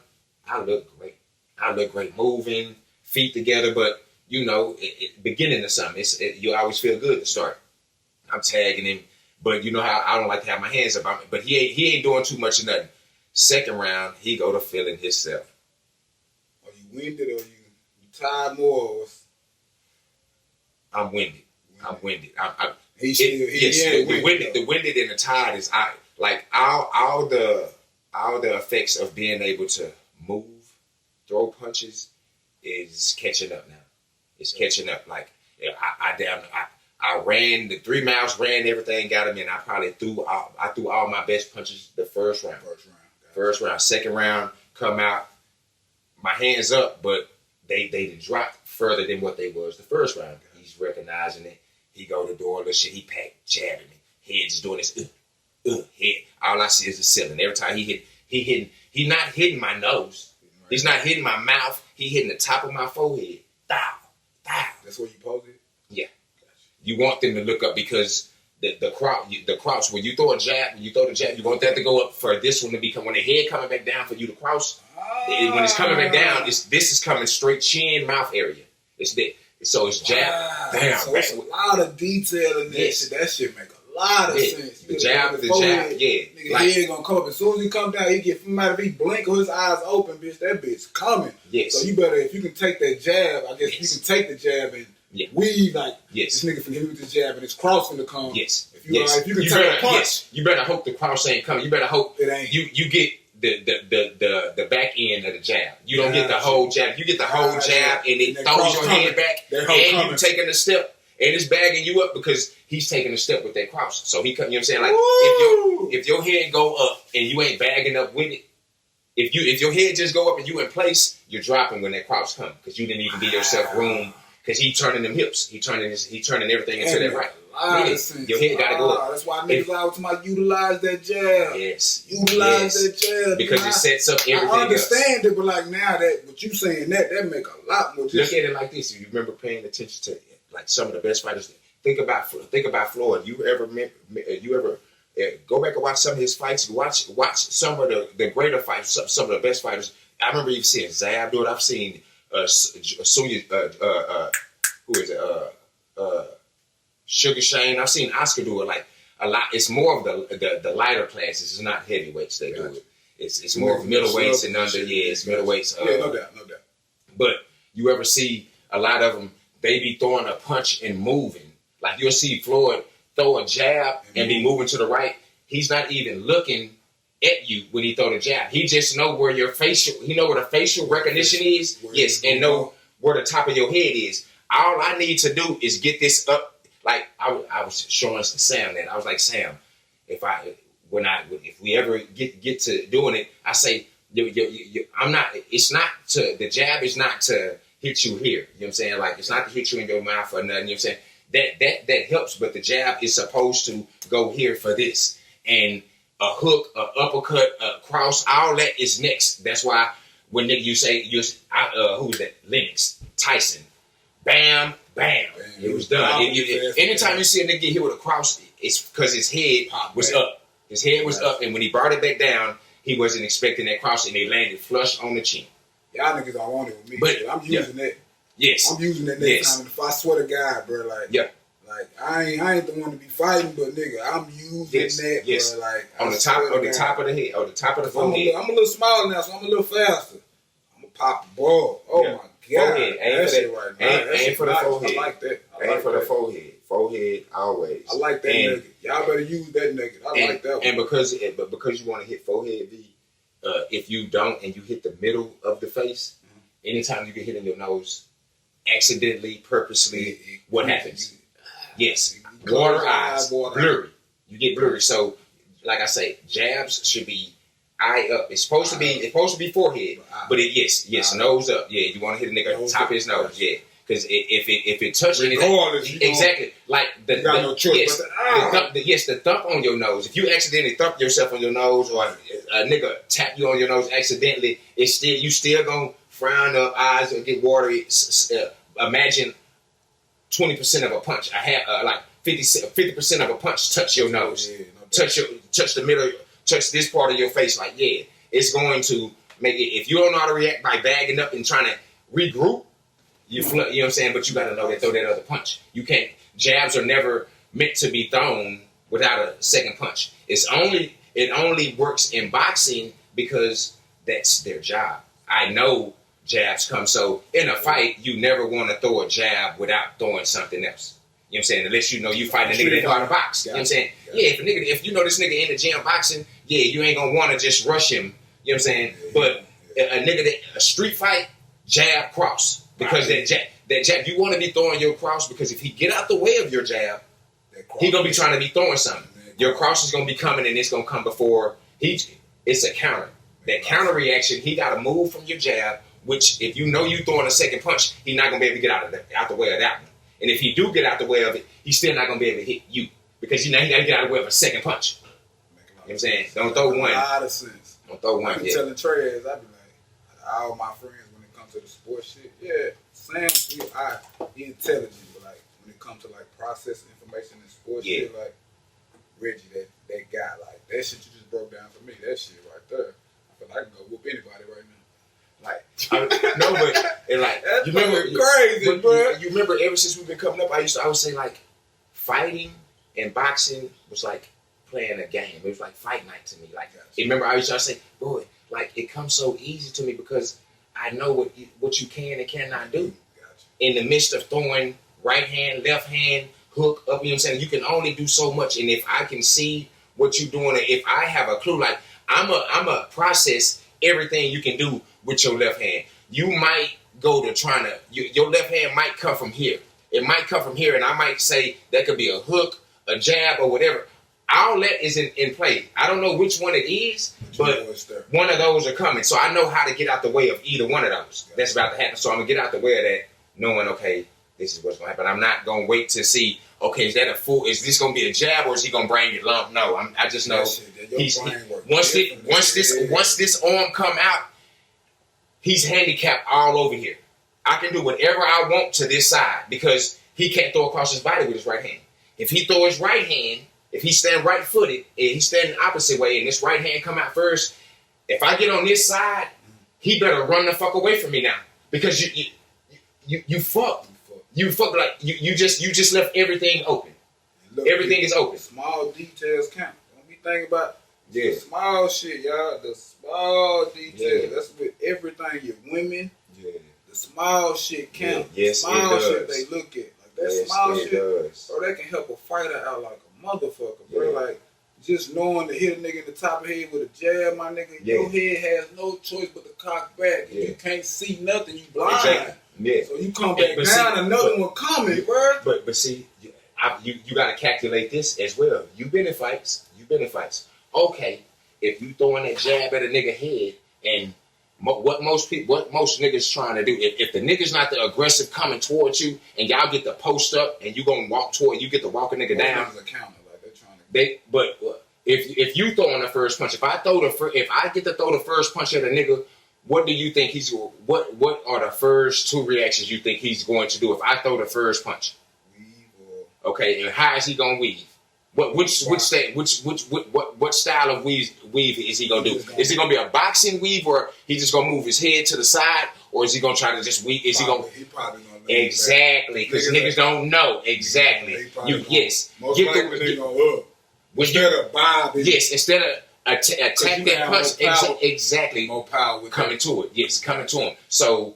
I look great. Moving, feet together, but you know, beginning of something, you always feel good to start. I'm tagging him, but you know how I don't like to have my hands up on it. But he ain't doing too much of nothing. Second round, he go to feeling himself. Are you winded or you tired more? Or I'm winded. I'm winded. The winded and the tired is like all the effects of being able to move, throw punches is catching up now. It's catching up. Like I ran the 3 miles, ran everything, got him in. I probably threw all my best punches the first round. First round. Second round, come out, my hands up, but they dropped further than what they was the first round. He's recognizing it. He go to the door, little shit. He packed, jabbing me. Head just doing this. Head. All I see is the ceiling. Every time he not hitting my nose. He's not hitting my mouth. He hitting the top of my forehead. Dow. That's where you pose it? Yeah. You want them to look up because the cross, when you throw the jab, you want that to go up for this one to become, when the head coming back down for you to cross, when it's coming back down, this is coming straight chin, mouth area. So it's jab, bam. So it's a lot of detail in this. Yes. That shit make a lot of sense. The jab, yeah. Nigga, like, he ain't gonna come up. As soon as he come down, he get somebody to be blink or his eyes open, bitch. That bitch coming. Yes. So you better, if you can take that jab, I guess you can take the jab and weave like this nigga from here with this jab and it's crossing to come. Yes. If you can take a punch. Yes. You better hope the cross ain't coming. You better hope it ain't. You get the back end of the jab. You don't get the whole jab. You get the whole jab and it throws your head back and you taking a step and it's bagging you up because he's taking a step with that cross. So he, you know what I'm saying? Like if your head go up and you ain't bagging up with it, if your head just go up and you in place, you're dropping when that cross comes because you didn't even give yourself room because he turning them hips. He turning everything into that right. Your head gotta go up. That's why niggas always talking about utilize that jab. Yes. Utilize that jab. Because it sets up everything I understand it, but like now that what you saying that make a lot more sense. Look at it like this. If you remember paying attention to like some of the best fighters, think about Floyd. You ever go back and watch some of his fights? Watch some of the greater fights, some of the best fighters. I remember you've seen Zab do it. I've seen Sunya, who is it? Sugar Shane. I've seen Oscar do it like a lot. It's more of the lighter classes. It's not heavyweights they do it. It's more of middleweights and under. Yeah, it's middleweights. No doubt. But you ever see a lot of them? They be throwing a punch and moving. Like you'll see Floyd throw a jab and be moving to the right. He's not even looking at you when he throw the jab. He just know where your facial. He know where the facial recognition is. Yes, and know where the top of your head is. All I need to do is get this up. Like I was showing Sam that I was like, Sam, if we ever get to doing it, I say I'm not. It's not to the jab is not to hit you here. You know what I'm saying? Like it's not to hit you in your mouth or nothing. You know what I'm saying? That helps, but the jab is supposed to go here for this. And a hook, a uppercut, a cross, all that is next. That's why when nigga you say who was that? Lennox, Tyson, bam. It was done. Anytime you see a nigga get hit with a cross, it's because his head was up. His head was up, and when he brought it back down, he wasn't expecting that cross, and it landed flush on the chin. Y'all niggas don't want it with me. But I'm using that. Yes. I'm using that next time. If I swear to God, bro, like, like I ain't the one to be fighting, but nigga, I'm using that, bro. Like on the top of the head, on the top of the forehead. I'm a little smaller now, so I'm a little faster. I'm gonna pop the ball. Oh my God. Forehead. Aim for the forehead. I like that. Aim for the forehead. Forehead always. I like that nigga. Y'all better use that nigga. I like that one. And because you want to hit forehead, if you don't and you hit the middle of the face, anytime you get hit in your nose, accidentally, purposely, what happens? Yes, water eyes, blurry. You get blurry. So, like I say, jabs should be eye up. It's supposed to be forehead, but nose up. Yeah, you want to hit a nigga at the top of his nose. Yeah, because if it touches anything, exactly like the thump on your nose. If you accidentally thump yourself on your nose, or a nigga tap you on your nose accidentally, you still gonna frown up, eyes or get watery. Imagine 20% of a punch. I have like 50% of a punch touch your nose, touch the middle. Touch this part of your face, like it's going to make it. If you don't know how to react by bagging up and trying to regroup, You know what I'm saying? But you got to know that throw that other punch. You can't. Jabs are never meant to be thrown without a second punch. It only works in boxing because that's their job. I know jabs come. So in a fight, you never want to throw a jab without throwing something else. You know what I'm saying? Unless you know you fighting a nigga that know how to box. You know what I'm saying? Yeah, if you know this nigga in the gym boxing, yeah, you ain't gonna want to just rush him. You know what I'm saying? But a nigga a street fight, jab, cross. Because that jab, you want to be throwing your cross because if he get out the way of your jab, he gonna be trying to be throwing something. Your cross is gonna be coming and it's gonna come before it's a counter. That counter reaction, he gotta move from your jab, which if you know you throwing a second punch, he's not gonna be able to get out the way of that one. And if he do get out the way of it, he's still not gonna be able to hit you. Because he gotta get out of the way of a second punch. You know what I'm saying? Don't throw one. A lot of sense. Don't throw one. I be telling Trez, I be like, all my friends when it comes to the sports shit, yeah, Sam, he intelligent, but like when it comes to like processing information in sports shit, like Reggie, that guy, like that shit you just broke down for me, that shit right there. I feel like I can go whoop anybody right now. Like no, but and like that's you remember crazy, bro. You remember ever since we've been coming up, I would say like fighting and boxing was like playing a game. It was like fight night to me. Like remember I used to say, boy, like it comes so easy to me because I know what you can and cannot do. In the midst of throwing right hand, left hand, hook up, you know what I'm saying? You can only do so much. And if I can see what you're doing, if I have a clue, like I'm a process everything you can do with your left hand. You might go to trying to, your left hand might come from here. It might come from here, and I might say that could be a hook, a jab, or whatever. All that is in play. I don't know which one it is, but one of those are coming. So I know how to get out the way of either one of those. That's about to happen. So I'm going to get out the way of that, knowing, okay, this is what's going to happen. I'm not going to wait to see, okay, is this going to be a jab, or is he going to bring it lump? No, I just know once this arm come out, he's handicapped all over here. I can do whatever I want to this side because he can't throw across his body with his right hand. If he throw his right hand, if he stand right footed and he stand the opposite way and this right hand come out first, if I get on this side, he better run the fuck away from me now because you fucked. You fucked like you just left everything open. Look, everything is open. Small details count. Don't be thinking about the small shit, y'all. The small details. Yeah. That's with everything. Your women. Yeah. The small shit count. Yeah. Yes, small shit they look at. Like that small shit, bro, that can help a fighter out like a motherfucker, bro. Yeah. Like just knowing to hit a nigga in the top of the head with a jab, my nigga, your head has no choice but to cock back. Yeah. You can't see nothing, you blind. Exactly. Yeah. So you come back down, another one coming, bro. But see, you got to calculate this as well. You've been in fights. Okay, if you throwing that jab at a nigga head, and what most niggas trying to do, if the nigga's not the aggressive coming towards you, and y'all get the post up, and you gonna walk toward, you get to walk a nigga down. But if you throwing the first punch, if I get to throw the first punch at a nigga, what do you think what are the first two reactions you think he's going to do if I throw the first punch? Weave. Okay, and how is he gonna weave? What style of weave is he gonna do? Is he gonna be a boxing weave, or he just gonna move his head to the side, or is he gonna try to just weave? He probably gonna exactly because niggas don't know exactly. Most likely they gonna up instead of bob. Instead of attack that punch. Exactly. More power with coming to it. Yes, coming to him. So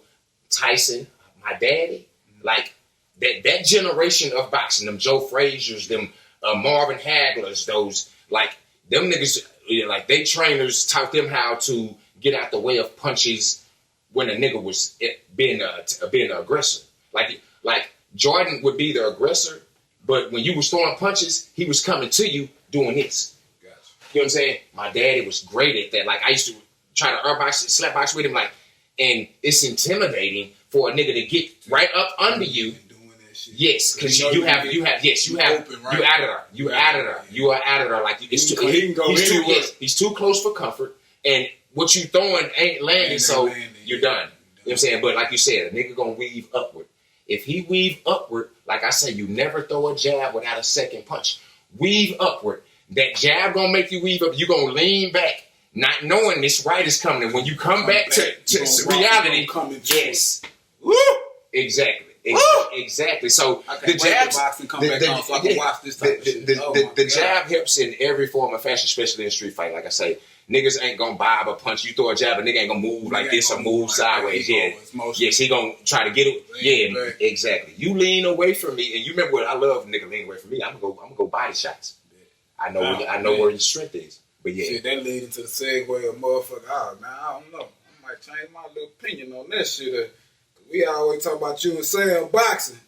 Tyson, my daddy, like that generation of boxing, them Joe Frazier's, them Marvin Haglers, those like them niggas, like they trainers taught them how to get out the way of punches when a nigga was being the aggressor. Like Jordan would be the aggressor, but when you was throwing punches, he was coming to you doing this. You know what I'm saying? My daddy was great at that. Like I used to try to slap box with him, like, and it's intimidating for a nigga to get right up under you. Yes, because you are out of there. Like he's too close for comfort, and what you throwing ain't landing, so you're done. You know what I'm saying? But like you said, a nigga gonna weave upward. If he weave upward, like I say, you never throw a jab without a second punch. Weave upward. That jab gonna make you weave up. You gonna lean back, not knowing this right is coming. And when you come back to reality, yes. Woo! Exactly. Exactly. So I can't the wait jabs, till boxing come back on so I can watch this type of shit. The jab helps in every form of fashion, especially in a street fight. Like I say, niggas ain't gonna bob or punch. You throw a jab, a nigga ain't gonna move like this or move sideways. Yes, he gonna try to get it. Yeah, exactly. You lean away from me, and you remember what I love. Nigga lean away from me. I'm gonna go body shots. I know where your strength is. But yeah, shit, that lead into the segue of motherfucker. Oh, man, I don't know. I might change my little opinion on that shit. We always talk about you and Sam boxing.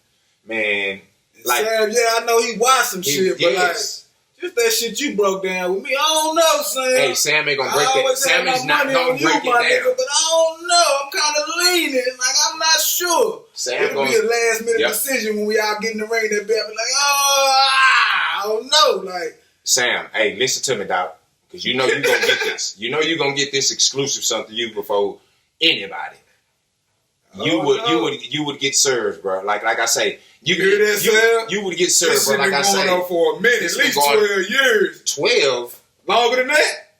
Man, like Sam, I know he watched some shit, but like just that shit you broke down with me, I don't know, Sam. Hey, Sam ain't gonna break that. Sam is not gonna break it down. Nigga, but I don't know. I'm kind of leaning. Like I'm not sure. It'll be a last minute decision when we all get in the ring. That be like, I don't know. Like Sam, hey, listen to me, dog, because you know you gonna get this. You know you gonna get this exclusive something you before anybody. You would get served, bro. Like I say, you would get served, bro. Like I say, on for a minute, at least 12 years. 12 longer than that.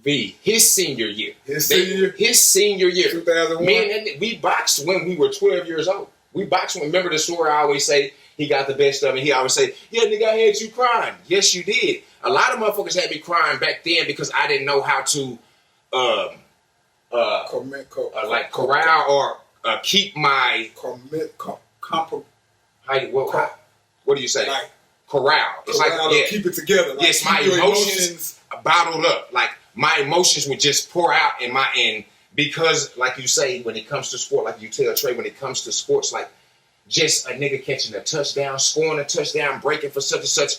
His senior year. His senior year. 2001. Man, we boxed when we were 12 years old. We boxed when. Remember the story I always say. He got the best of me. He always say, "Yeah, nigga, I had you crying." Yes, you did. A lot of motherfuckers had me crying back then because I didn't know how to, corral or. Keep my what do you say? Like, corral. It's like keep it together. Like, yes, my emotions bottled up. Like my emotions would just pour out in my end because, like you say, when it comes to sport, like you tell Trey, when it comes to sports, like just a nigga catching a touchdown, scoring a touchdown, breaking for such and such,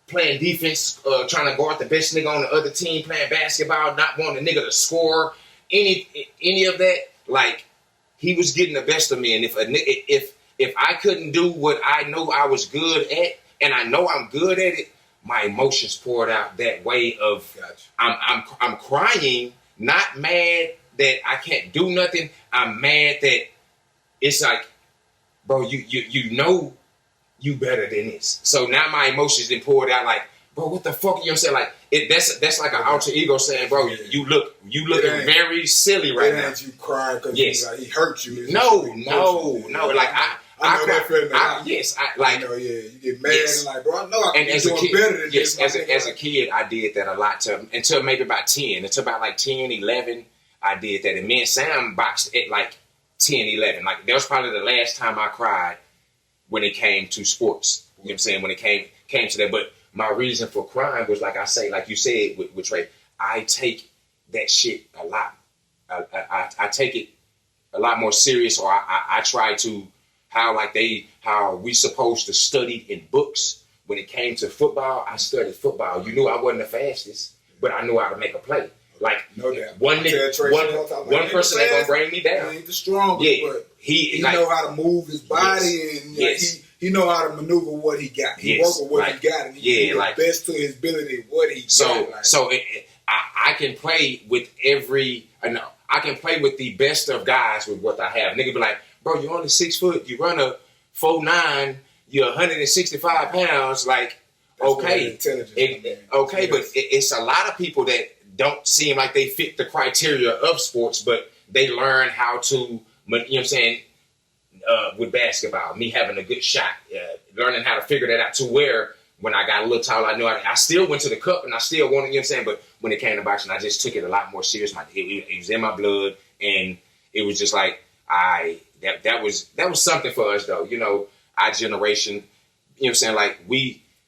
playing defense, trying to guard the best nigga on the other team, playing basketball, not wanting the nigga to score, any of that. Like he was getting the best of me, and if I couldn't do what I know I was good at, and I know I'm good at it, my emotions poured out that way of I'm crying, not mad that I can't do nothing. I'm mad that it's like, bro, you know you better than this. So now my emotions then poured out like, bro, what the fuck? You know what I'm saying? Like that's like an alter ego saying, bro, you looking very silly right now. You crying because he hurt you. No. Like I know that feeling. You get mad and like, bro, I know I can be doing better than this. As a kid, I did that a lot until maybe about 10. Until about like 10, 11, I did that. And me and Sam boxed at like 10, 11. Like that was probably the last time I cried when it came to sports. You know what I'm saying? When it came to that. But my reason for crying was, like I say, like you said with Trey, I take that shit a lot. I take it a lot more serious, or I try to how we supposed to study in books. When it came to football, I studied football. You knew I wasn't the fastest, but I knew how to make a play. Like one person ain't gonna bring me down. He ain't the strongest, but he know how to move his body and he know how to maneuver what he got. He work with what he got, and he do the best to his ability what he got. So I can play with I can play with the best of guys with what I have. Nigga be like, bro, you're only 6 foot, you run a 4'9", you're 165 pounds. Like, that's okay, but it's a lot of people that don't seem like they fit the criteria of sports, but they learn how to, you know what I'm saying, with basketball, me having a good shot, learning how to figure that out to where when I got a little taller, I knew I still went to the cup and I still wanted, you know what I'm saying, but when it came to boxing, I just took it a lot more serious. It was in my blood, and it was just like, that was something for us though, you know, our generation, you know what I'm saying, like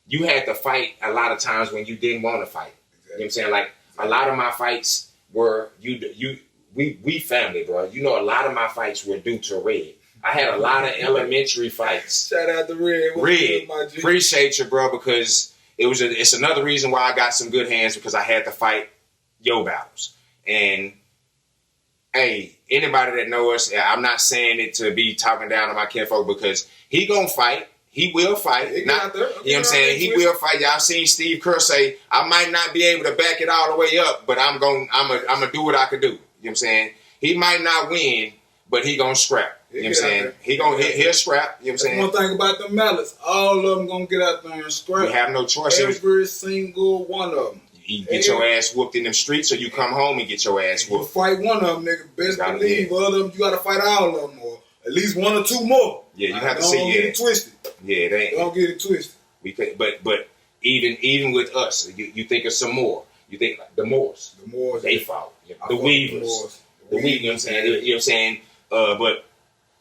you had to fight a lot of times when you didn't want to fight. Exactly. You know what I'm saying? Like a lot of my fights were we family, bro. You know, a lot of my fights were due to Red. I had a lot of elementary fights. Shout out to Red. Red, appreciate you, bro, because it's another reason why I got some good hands, because I had to fight yo battles. And hey, anybody that knows us, I'm not saying it to be talking down on my kinfolk, because he gonna fight. He will fight. You know what I'm saying? He will fight. Y'all seen Steve Kerr say, I might not be able to back it all the way up, but I'm gonna do what I can do. You know what I'm saying? He might not win, but he gonna scrap. You know what I'm saying? He'll scrap. You know what I'm saying? One thing about the mallets, all of them gonna get out there and scrap. We have no choice. Every single one of them. You get your ass whooped in them streets, or you come home and get your ass whooped. You fight one of them, nigga. Best believe. Other them, you gotta fight all of them. Or at least one or two more. Yeah, you like, have to don't see. get it twisted. Yeah, it ain't. Don't get it twisted. But even with us, you think of some more. You think like the Moors. The Moors. They fought. The Weavers. The Weavers. You know what I'm saying? You know what I'm saying? But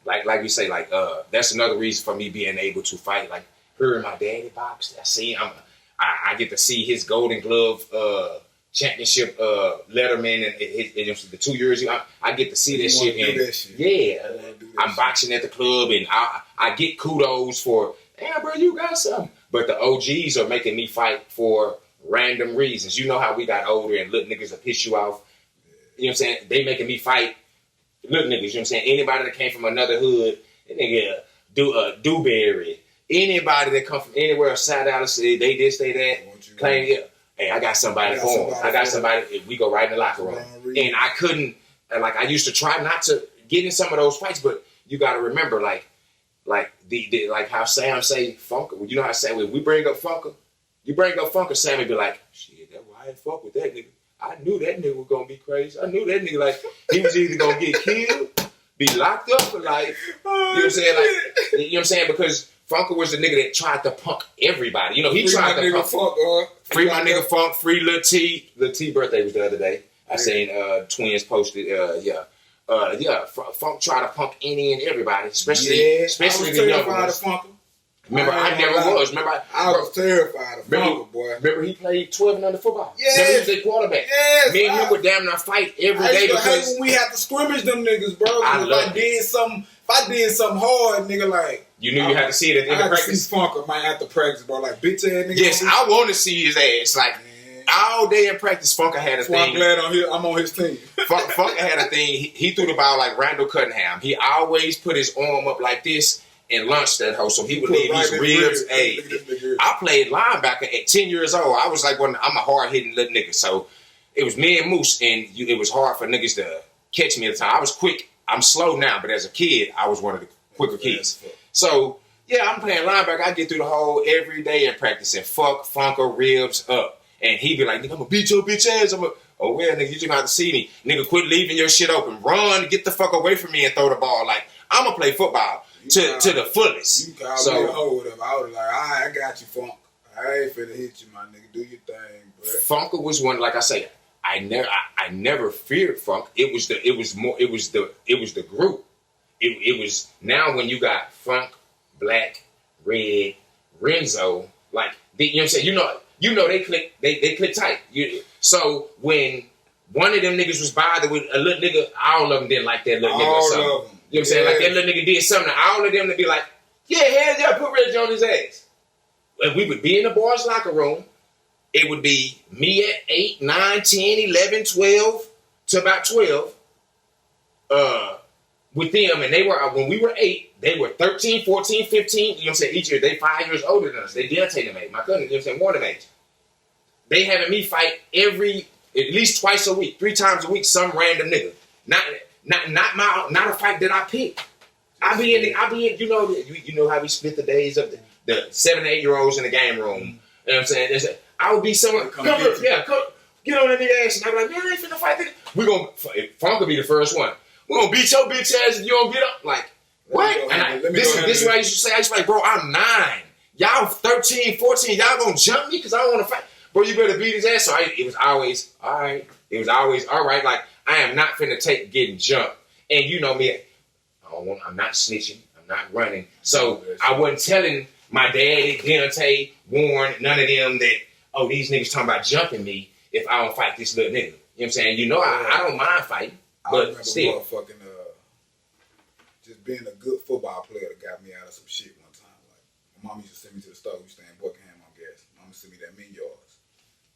like you say, like that's another reason for me being able to fight. Like hearing my daddy box. I get to see his Golden Glove championship letterman and the 2 years. I get to see that shit. And yeah, I'm boxing at the club and I get kudos for, damn bro, you got something. But the OGs are making me fight for random reasons. You know how we got older and little niggas will piss you off. You know what I'm saying? They making me fight little niggas. You know what I'm saying? Anybody that came from another hood, that nigga Dewberry. Anybody that come from anywhere outside out of the city, they this, they that, claim, yeah, hey, I got somebody for them. I got somebody, we go right in the locker room. And I couldn't, like I used to try not to get in some of those fights, but you got to remember, like like how Sam say Funker. You know how Sam, when we bring up Funker, you bring up Funker, Sam would be like, shit, that's why I ain't fuck with that nigga. I knew that nigga was gonna be crazy. I knew that nigga, like, he was either gonna get killed, be locked up for life. You know what I'm saying? Like, you know what I'm saying? Because Funker was the nigga that tried to punk everybody. You know, he tried to punk. Free my nigga Funk, free Lil T. Lil T birthday was the other day. I seen Twins posted, Funk tried to punk any and everybody, especially the young ones. Remember, I never was. Remember, I was terrified of Funker, boy. Remember, he played 12 and under football. Yes. Remember, he was their quarterback. Yes. Me and him would damn near fight every day because when we had to scrimmage them niggas, bro. If I did something hard, nigga, like, you knew you had to see it at the end of practice. Funker might have to practice, bro. Like, bitch ass nigga. Yes, I want to see his ass. Like, all day in practice, Funker had a thing. I'm glad I'm on his team. Funker had a thing. He threw the ball like Randall Cunningham. He always put his arm up like this and launched that hoe, so he would leave his ribs. Hey, I played linebacker at 10 years old. I was like, I'm a hard-hitting little nigga. So it was me and Moose, and it was hard for niggas to catch me at the time. I was quick. I'm slow now, but as a kid, I was one of the quicker kids. So, yeah, I'm playing linebacker. I get through the whole every day in practice and fuck Funker ribs up. And he be like, nigga, I'm gonna beat your bitch ass. Oh, well, nigga, you just have to see me. Nigga, quit leaving your shit open. Run, get the fuck away from me and throw the ball. Like, I'm gonna play football to the fullest. You called me a hoe with him. I was like, all right, I got you, Funk. I ain't finna hit you, my nigga. Do your thing, bro. Funker was one, like I say, I never feared Funk. It was the group. It was now when you got Funk, Black, Red, Renzo, like, you know what I'm saying? You know they click tight. So when one of them niggas was bothered with a little nigga, all of them didn't like that little nigga or something. You know what I'm saying? Like that little nigga did something, all of them to be like, yeah, hell yeah, put Reggie on his ass. And we would be in the boys' locker room. It would be me at 8, 9, 10, 11, 12 to about 12 with them. And they were, when we were 8, they were 13, 14, 15. You know what I'm saying? Each year, they 5 years older than us. They did take them age. My cousin, you know what I'm saying? More than age. They having me fight at least twice a week, 3 times a week, some random nigga. Not a fight that I pick. I be in, you know how we split the days of the 7 and 8 year olds in the game room. You know what I'm saying? I would be someone, come get on that nigga ass, and I'd be like, man, I ain't finna fight this. Funk could be the first one. We're gonna beat your bitch ass if you don't get up. Like, what? And this is what I used to say. I used to be like, bro, I'm 9. Y'all 13, 14, y'all gonna jump me because I don't want to fight. Bro, you better beat his ass. So it was always, all right. It was always, all right. Like, I am not finna take getting jumped. And you know me, I'm not snitching. I'm not running. So I wasn't telling my daddy, Deontay, Warren, none of them that, oh, these niggas talking about jumping me if I don't fight this little nigga. You know what I'm saying? You know, I don't mind fighting. But still. Motherfucking, just being a good football player that got me out of some shit one time. Like, my mom used to send me to the store. We used to stay in Buckingham on gas. Mama sent me that $1 million.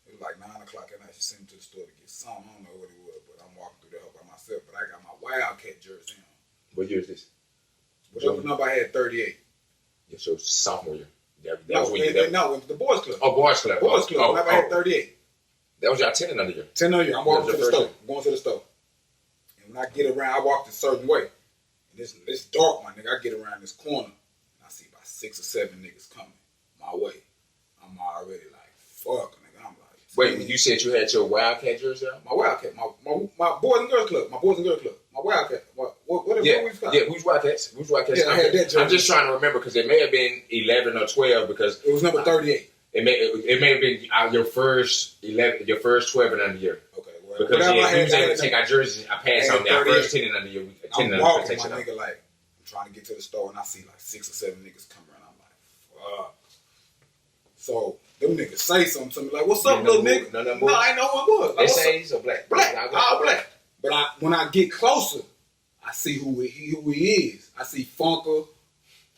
It was like 9 o'clock at night. She sent me to the store to get something. I don't know what it was, but I'm walking through there by myself. But I got my Wildcat jersey on. What year is this? Whatever number I had, 38. Yeah, so sophomore year. That was when No, it was the boys club. Oh, boys club. Boys club. I had 38. That was y'all 10 and under year. 10 under year. I'm walking to the store. I'm going to the store. And when I get around, I walk a certain way. And it's dark, my nigga. I get around this corner, and I see about 6 or 7 niggas coming my way. I'm already like, fuck, nigga. I'm like, wait, you said you had your Wildcat jersey on? My Wildcat. My Boys and Girls Club. My Boys and Girls Club. My Wildcat. What Yeah, we was Wildcats. Yeah, I had that jersey. I'm just trying to remember because it may have been 11 or 12 because it was number 38. It may have been your first 11, your first 12 and under year. Okay, well, because we was able to take our jerseys. I passed on our first 10 and under year. I'm walking my nigga like I'm trying to get to the store and I see like 6 or 7 niggas come around. I'm like, fuck. So them niggas say something to me like, "What's up, little nigga?" No, I ain't know who it was. They say he's a black. All black. But when I get closer, I see who he is. I see Funker,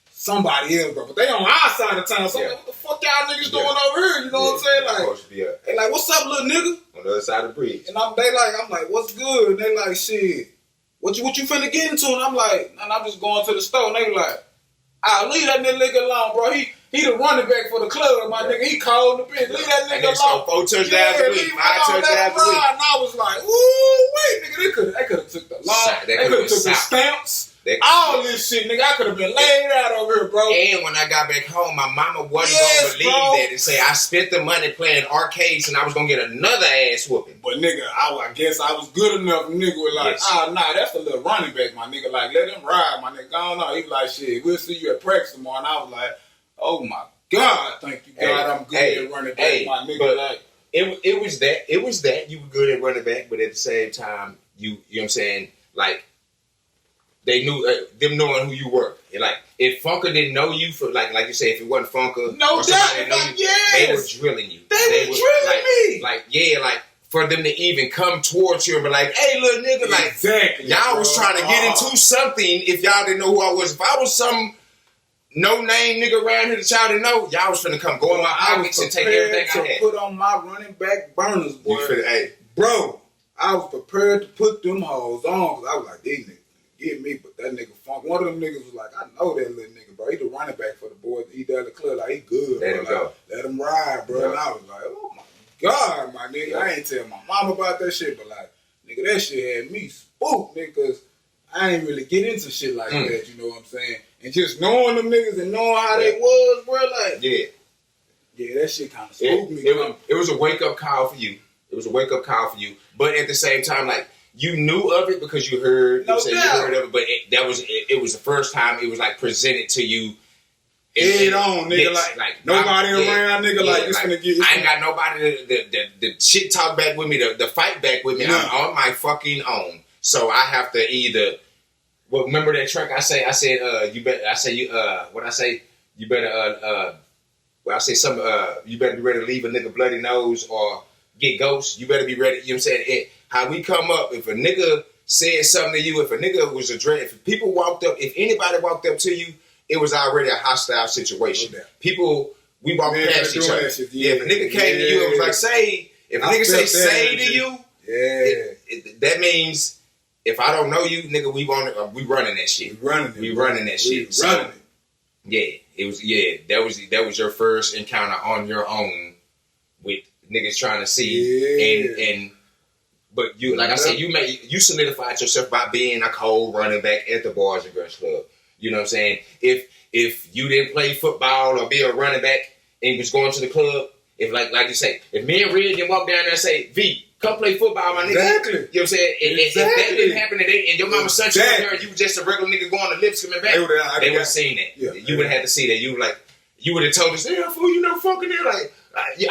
somebody else, bro. But they on our side of town. So I'm like, what the fuck y'all niggas doing over here? You know what I'm saying? Like, they like, what's up, little nigga? On the other side of the bridge. And I'm like, what's good? And they like, shit, what you finna get into? And I'm like, and I'm just going to the store. And they like, leave that nigga alone, bro. He the running back for the club, my nigga. He cold in the bitch. Leave that nigga alone. 4 touchdowns a week, 5 touchdowns a week. And I was like, ooh, wait, nigga, they could have took the law. They could have took the stamps. All this shit, nigga, I could have been laid out over here, bro. And when I got back home, my mama wasn't going to believe that and say I spent the money playing arcades and I was going to get another ass whooping. But nigga, I guess I was good enough. Nigga was like, nah, that's a little running back, my nigga. Like, let him ride, my nigga. I don't know. He was like, shit, we'll see you at practice tomorrow. And I was like, oh my God, thank you, God, I'm good at running back, my nigga. But like, it was that you were good at running back, but at the same time, you know what I'm saying, like, they knew them knowing who you were. And like, if Funker didn't know you for like you say, if it wasn't Funker, no doubt, they were drilling you. They were drilling me. Like for them to even come towards you and be like, "Hey, little nigga," like exactly, y'all was trying to get into something. If y'all didn't know who I was, if I was some no name nigga around here that y'all didn't know, y'all was finna come go in my pockets and take everything I had. Put on my running back burners, boy. Bro, I was prepared to put them hoes on because I was like, these niggas get me, but that nigga Funk, one of them niggas was like, I know that little nigga, bro. He the running back for the boys. He down the club, like, he good, let him go. Let him ride, bro. Yeah. And I was like, oh my God, my nigga. I ain't tell my mom about that shit, but like, nigga, that shit had me spooked, nigga, because I ain't really get into shit like that, you know what I'm saying? And just knowing them niggas and knowing how they was, bro, like, yeah, that shit kind of spooked me. It was a wake-up call for you. It was a wake-up call for you. But at the same time, like, you knew of it because you heard, you heard of it, but it was the first time it was like presented to you. Head on, nigga, like nobody around, nigga, like it's gonna get. I ain't got nobody the shit talk back with me, the fight back with me. No. I'm on my fucking own, so I have to either. Well, remember that track I said, you better. I say you. What I say, you better. Well, I say you better be ready to leave a nigga bloody nose or get ghost. You better be ready. You know what I'm saying? How we come up, if a nigga said something to you, if a nigga was if people walked up, if anybody walked up to you, it was already a hostile situation. Okay. People, we walked past each other. If a nigga came to you and was like, say, if a nigga say to you, that means if I don't know you, nigga, we running that shit. We running that shit. Yeah, it was, that was your first encounter on your own with niggas trying to see but you, like I said, you solidified yourself by being a cold running back at the Boys and Girls Club. You know what I'm saying? If you didn't play football or be a running back and was going to the club, if like you say, if me and Red didn't walk down there and say, V, come play football, my nigga. Exactly. You know what I'm saying? If that didn't happen and your mama sent you out there and you was just a regular nigga going to Lipscomb and back, they would have seen that. Yeah, you would have had to see that. You would have told us, yeah, fool, you know, fucking there, like.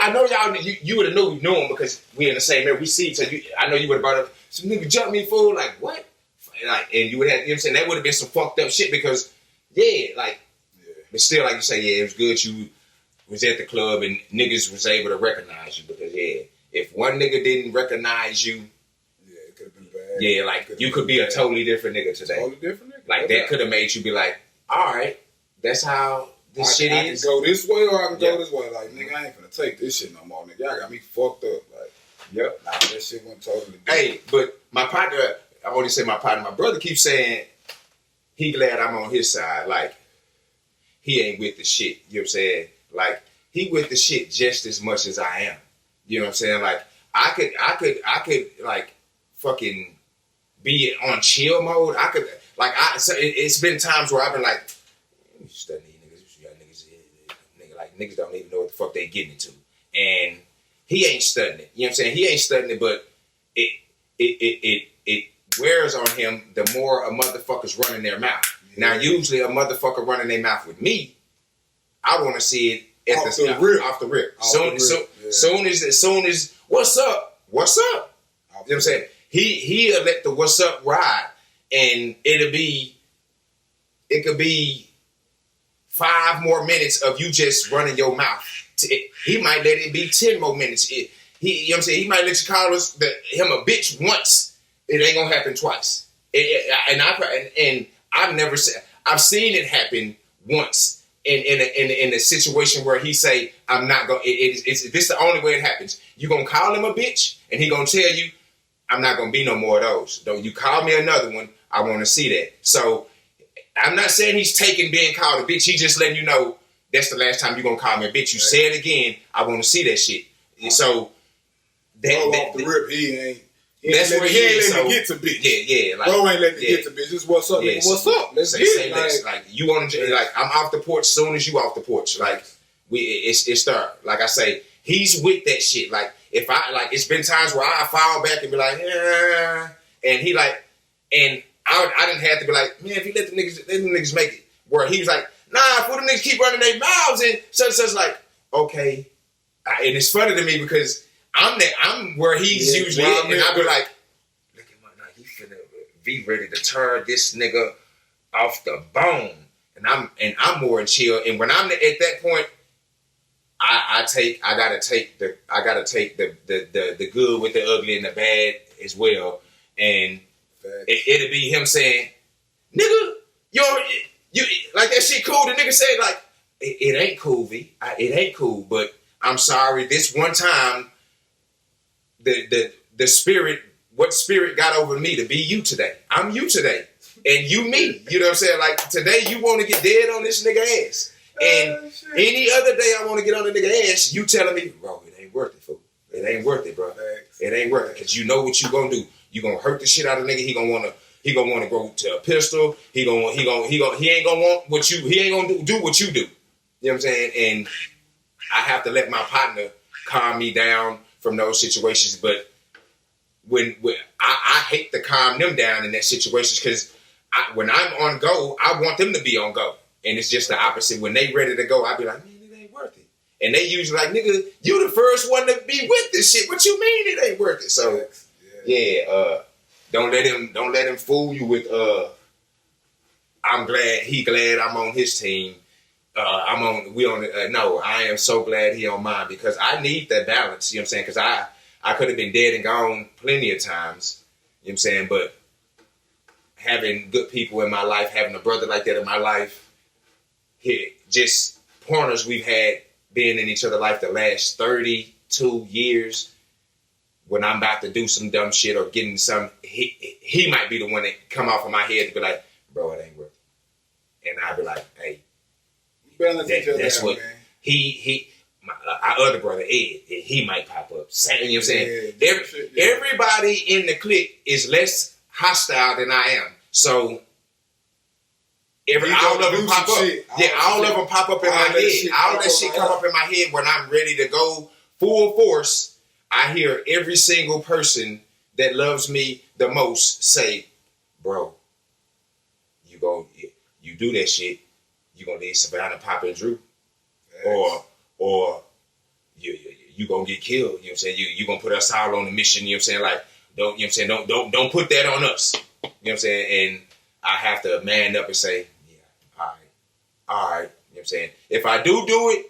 I know y'all. You would have known we knew him because we in the same area. We see each other. I know you would have brought up some nigga jump me fool. Like what? Like, and you would have. You know what I'm saying? That would have been some fucked up shit because but still, like you say, it was good. You was at the club and niggas was able to recognize you because if one nigga didn't recognize you, it could have been bad. Yeah, like you could be a totally different nigga today. Totally different nigga. Like that could have made you be like, all right, that's how. I can go this way or I can go this way. Like, nigga, I ain't finna take this shit no more, nigga. Y'all got me fucked up. Like, nah, that shit went totally different. Hey, but my partner, I only say my partner, my brother keeps saying he glad I'm on his side. Like, he ain't with the shit. You know what I'm saying? Like, he with the shit just as much as I am. You know what I'm saying? Like, I could like fucking be on chill mode. I could, like, it's been times where I've been like, studying niggas don't even know what the fuck they getting into. And he ain't studying it. You know what I'm saying? He ain't studying it, but it wears on him, the more a motherfucker's running their mouth. Yeah. Now, usually a motherfucker running their mouth with me, I want to see it off the rip. Soon as what's up? What's up? You know what I'm saying? He'll let the what's up ride, and it could be 5 more minutes of you just running your mouth. He might let it be 10 more minutes. You know what I'm saying? He might let you call him a bitch once. It ain't gonna happen twice. And I've never said, I've seen it happen once in a situation where he say, I'm not gonna. This is the only way it happens. You gonna call him a bitch, and he gonna tell you, I'm not gonna be no more of those. Don't you call me another one? I want to see that. So I'm not saying he's taking being called a bitch. He's just letting you know that's the last time you're gonna call me a bitch. You say it again, I want to see that shit. So off the rip, he ain't. That's where he ain't letting me get to bitch. Yeah. Like, bro ain't letting me get to bitch. Just what's up, nigga? What's up? Let's get it. Like you want to, like I'm off the porch soon as you off the porch. Like it's there. Like I say, he's with that shit. Like if it's been times where I fall back and be like, yeah, and he like, and I didn't have to be like, man, if you let the niggas make it. Where he was like, nah, for the niggas keep running their mouths and such like, okay, and it's funny to me because I'm where he's usually at, and I be like, look at my night, he finna be ready to turn this nigga off the bone, and I'm more in chill. And when I'm at that point, I gotta take the good with the ugly and the bad as well, and it'll be him saying, nigga, you like that shit cool. The nigga said like, it ain't cool, V. It ain't cool, but I'm sorry. This one time. The spirit, what spirit got over me to be you today? I'm you today. And you me. You know what I'm saying? Like today you want to get dead on this nigga ass. And any other day I want to get on the nigga ass, you telling me, bro, it ain't worth it, fool. It ain't worth it, bro. It ain't worth it. Cause you know what you gonna do. You gonna hurt the shit out of the nigga. He gonna wanna go to a pistol. He ain't gonna want what you, he ain't gonna do what you do. You know what I'm saying? And I have to let my partner calm me down from those situations, but when I hate to calm them down in that situations because when I'm on go, I want them to be on go, and it's just the opposite. When they ready to go, I be like, man, it ain't worth it, and they usually like, nigga, you the first one to be with this shit. What you mean it ain't worth it? So don't let him fool you with I'm glad I'm on his team. No, I am so glad he on mine because I need that balance, you know what I'm saying? Because I could have been dead and gone plenty of times, you know what I'm saying? But having good people in my life, having a brother like that in my life, just pointers we've had being in each other's life the last 32 years, when I'm about to do some dumb shit or getting some, he might be the one that come off of my head to be like, bro, it ain't worth it. And I'd be like, hey, that's what our other brother Ed, he might pop up. You know what I'm saying? Everybody in the clique is less hostile than I am. So all of them pop up. All of them pop up in my head. All that shit come up in my head when I'm ready to go full force. I hear every single person that loves me the most say, bro, you do that shit, you gonna need Savannah, Papa, and Drew, or you gonna get killed. You know what I'm saying? You gonna put us all on the mission. You know what I'm saying? Like don't put that on us. You know what I'm saying? And I have to man up and say, yeah, all right. You know what I'm saying? If I do it,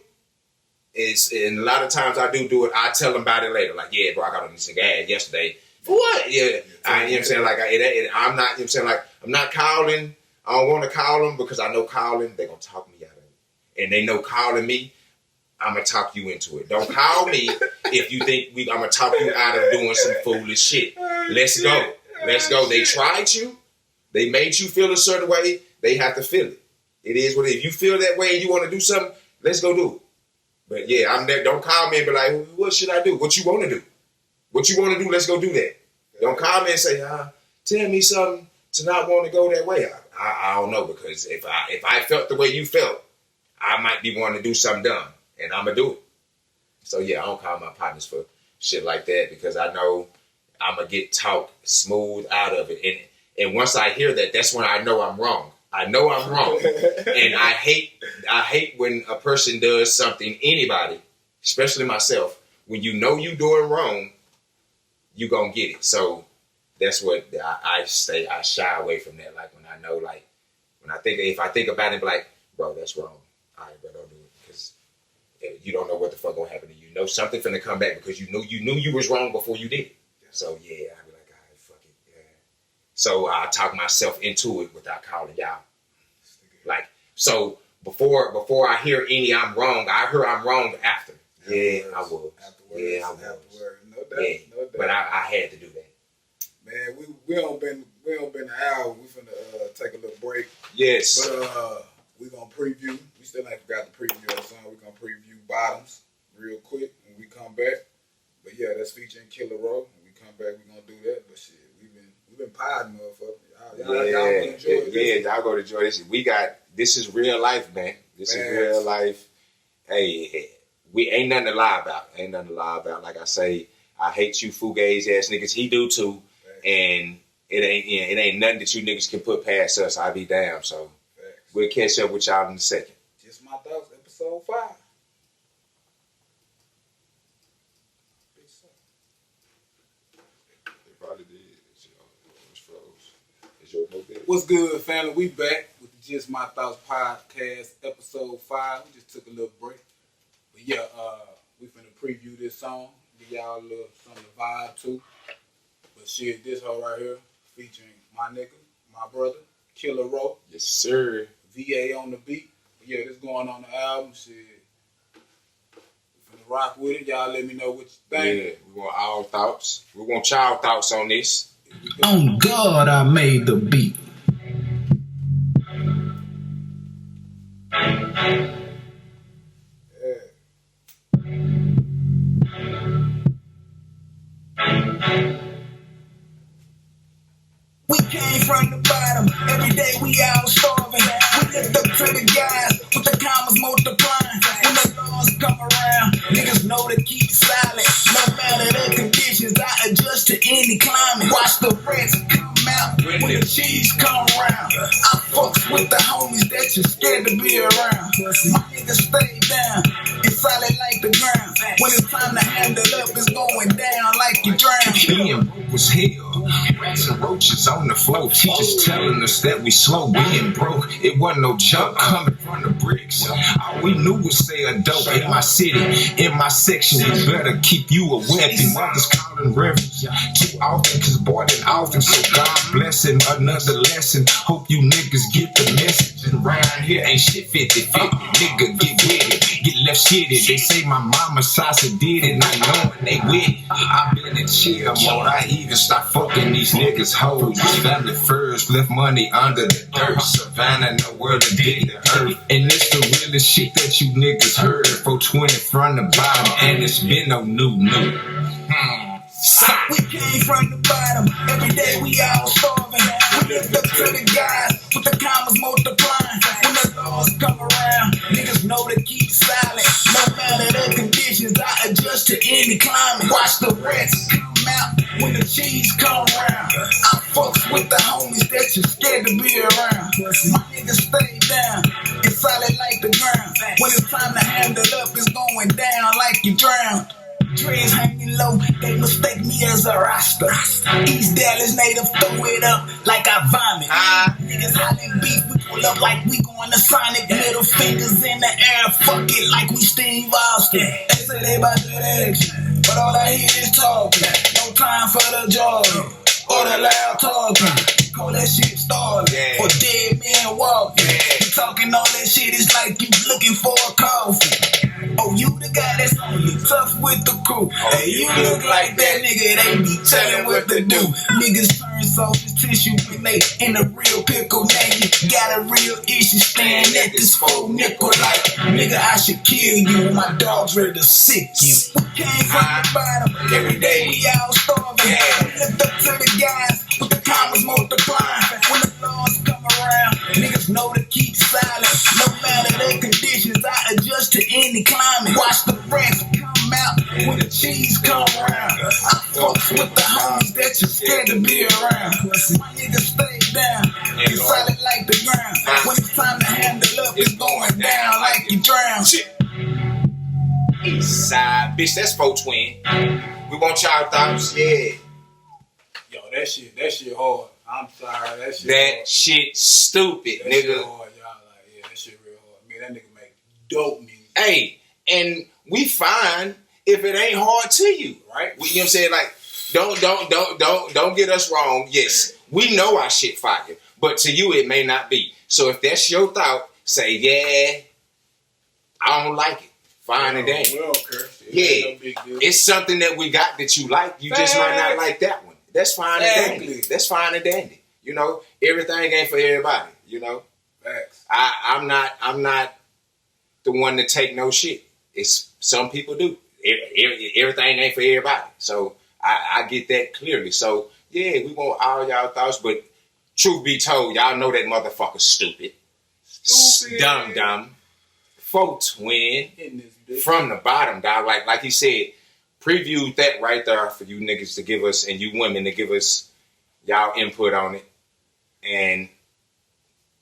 and a lot of times I do it. I tell them about it later. Like, yeah, bro, I got on this nigga ass yesterday. For what? Yeah, you know what I'm saying? Like I'm not. You know what I'm saying? Like I'm not calling. I don't want to call them because I know calling, they're going to talk me out of it. And they know calling me, I'm going to talk you into it. Don't call me if you think I'm going to talk you out of doing some foolish shit. Let's go. Let's go. They tried you. They made you feel a certain way. They have to feel it. It is what it is. If you feel that way and you want to do something, let's go do it. But yeah, I'm there. Don't call me and be like, what should I do? What you want to do? What you want to do, let's go do that. Don't call me and say, tell me something to not want to go that way. I don't know, because if I felt the way you felt, I might be wanting to do something dumb, and I'm gonna do it. So yeah, I don't call my partners for shit like that because I know I'm gonna get talked smooth out of it. And once I hear that, that's when I know I'm wrong. I know I'm wrong. And I hate when a person does something, anybody, especially myself, when you know you doing wrong, you gonna get it. So that's what I shy away from that. Like when I know, like if I think about it, be like, bro, that's wrong. All right, bro, don't do it, because you don't know what the fuck gonna happen to you. You know something finna come back because you knew you was wrong before you did it. So yeah, I be like, all right, fuck it. Yeah. So I talk myself into it without calling y'all. Like, so before I hear any I'm wrong, I hear I'm wrong after. Yeah, I was. Yeah, I was. No doubt. Yeah, no doubt. But I had to do that. Man, we don't been an hour. We finna take a little break. Yes. But we gonna preview. We still ain't forgot to preview our song. We gonna preview Bottoms real quick when we come back. But yeah, that's featuring Killa Ro. When we come back, we gonna do that. But shit, we've been podding, motherfucker. Y'all gonna enjoy this. Yeah, y'all gonna enjoy this. This is real life, man. This is real life. Hey, we ain't nothing to lie about. Like I say, I hate you fugazi ass niggas. He do too. And it ain't nothing that you niggas can put past us. I be damn. So we'll catch up with y'all in a second. Just My Thoughts, episode 5. They probably did. It froze. What's good, family? We back with the Just My Thoughts podcast, episode 5. We just took a little break. But yeah, we finna preview this song. Give y'all a little something to vibe to. But shit, this hoe right here, featuring my nigga, my brother, Killa Ro. Yes, sir. VeeAye on the beat. But yeah, this going on the album. Shit, we finna rock with it. Y'all let me know what you think. Yeah, we want all thoughts. We want y'all thoughts on this. On God, I made the beat. We came from the bottom, every day we out starving. We lift up to the guys, with the commas multiplying. When the laws come around, niggas know to keep silent. No matter the conditions, I adjust to any climate. Watch the rents come out, when the cheese come around. I fucks with the homies that you're scared to be around. My niggas stay down, it's solid like the ground. When it's time to handle up, it's going down like you drown. Being broke was hell, rats and roaches on the floor. Teachers telling us that we slow. Being broke, it wasn't no joke. Coming from the bricks, all we knew was stay a dope. In my city, in my section, you better keep you a weapon. Mothers calling reverends too often, cause boy didn't often. So God bless him, another lesson. Hope you niggas get the message. And around here ain't shit 50-50. Nigga, get with it, get left shitted. They say my mama Sasa did it, not knowing they with it. I been in chill mode, I even stopped fucking these niggas hoes. Family first, left money under the dirt. Savannah know where to dig the earth. And it's the realest shit that you niggas heard. 420 from the bottom, and it's been no new. We came from the bottom, every day we out starving. We lift up to the guys, with the commas multiplying. When the laws come around, niggas know to keep silent. No matter the conditions, I adjust to any climate. Watch the rents come out, when the cheese come around. I fucks with the homies that you're scared to be around. My niggas stay down, it's solid like the ground. When it's time to handle up, it's going down like you drowned. Dreads hanging low, they mistake me as a roster. East Dallas native, throw it up like I vomit. Niggas hollering beef, we pull up like we going to Sonic. Middle fingers in the air, fuck it like we Steve Austin. They say they about that action, but all I hear is talking. No time for the jogging or the loud talking. Call that shit stalling, or dead men walking. You talking all that shit, it's like you looking for a coffee. Oh, you the guy that's only tough with the crew. Hey, you look like that nigga, they be telling what to do. Niggas turn soft as tissue when they in a real pickle. Now you got a real issue staring at this full nickel like, nigga, I should kill you. My dog's ready to sick you. We came from the bottom, every day we out starving. We lift up to the guys, with the commas multiplying. When the laws come around, niggas know to keep silent. No matter the conditions, I adjust to any climate. Watch the rents come out, when the cheese come around. I fucks with the homies like the ground. When it's time to handle up, it's going down like you drown. Shit. East side, bitch, that's 420. We want y'all thoughts, yeah. Yo, that shit hard. I'm sorry, that shit That hard. shit stupid, That nigga. shit hard, y'all. Like, yeah, that shit real hard. Man, that nigga make dope music. Hey, and we fine if it ain't hard to you, Right? You know what I'm saying? Like, don't get us wrong. Yes, we know our shit fire, but to you it may not be. So if that's your thought, say, yeah, I don't like it. Fine and dandy. We don't care. Yeah, no big deal. it's something that we got that you like. You just might not like that one. That's fine and dandy. Exactly. That's fine and dandy. You know, everything ain't for everybody. You know, Facts. I'm not the one to take no shit. It's some people do. Everything ain't for everybody. So I get that clearly. So yeah, we want all y'all thoughts, but truth be told, y'all know that motherfucker stupid. Dumb. 420 In this bitch. from the bottom, dog. Like he said, previewed that right there for you niggas to give us and you women to give us y'all input on it. And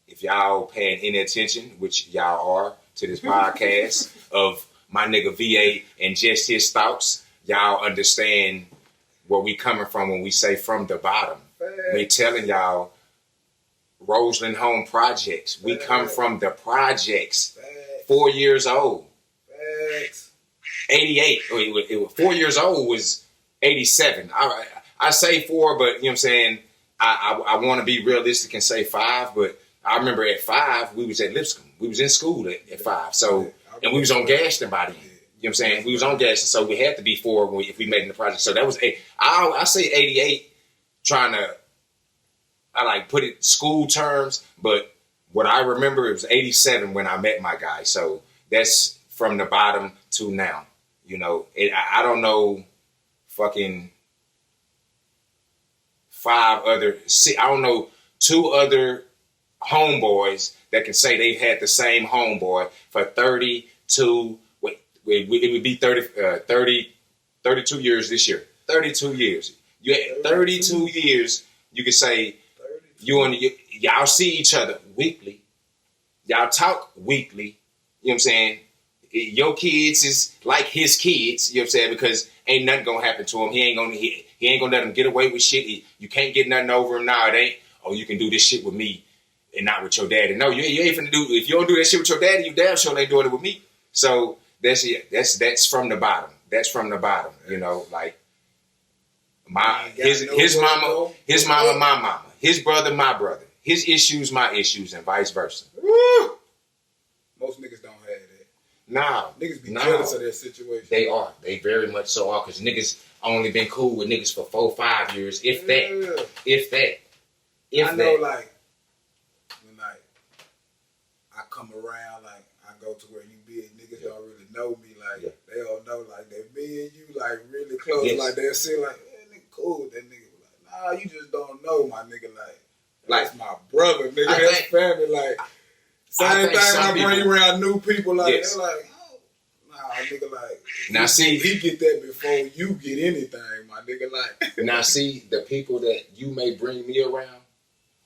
if y'all paying any attention, which y'all are to this podcast of my nigga VeeAye and just his thoughts, y'all understand where we coming from when we say from the bottom. We telling y'all Roseland Home Projects. We come from the projects. 4 years old. Facts. 88. It was 4 years old was 87. I say 4, but you know what I'm saying? I want to be realistic and say 5, but I remember at 5, we was at Lipscomb. We was in school at 5. So, and we was on Gaston by then. You know what I'm saying? We was on Gaston, so we had to be 4 if we made the project. So that was 8. I say 88, trying to, I like put it school terms, but what I remember, it was 87 when I met my guy. So that's from the bottom to now. You know, I don't know fucking 2 other homeboys that can say they've had the same homeboy for 32, it would be 32 years this year. 32 years. You had 32 years, you could say y'all see each other weekly. Y'all talk weekly. You know what I'm saying? Your kids is like his kids. You know what I'm saying? Because ain't nothing gonna happen to him. He ain't gonna let him get away with shit. You can't get nothing over him now. It ain't, oh, you can do this shit with me and not with your daddy. No, you ain't finna do. If you don't do that shit with your daddy, you damn sure ain't doing it with me. So that's it. That's from the bottom. That's from the bottom. You know, like his mama, my mama, his brother, my brother, his issues, my issues, and vice versa. Woo! Most niggas don't have that. Nah. Niggas be jealous of that situation. They are. They very much so are. Because niggas only been cool with niggas for 4-5 years. If that. I know, like, when, like, I come around, like, I go to where you be, and niggas don't really know me. Like, they don't know, like, that me and you, like, really close. Yes. Like, they'll say, like, yeah, nigga cool with that nigga. Like, nah, you just don't know my nigga. Like, that's my brother, nigga. That's family. Like, same thing when I bring around new people. Like, they're like, oh, nah, nigga, like, now see, he get that before you get anything, my nigga. Like, now see, the people that you may bring me around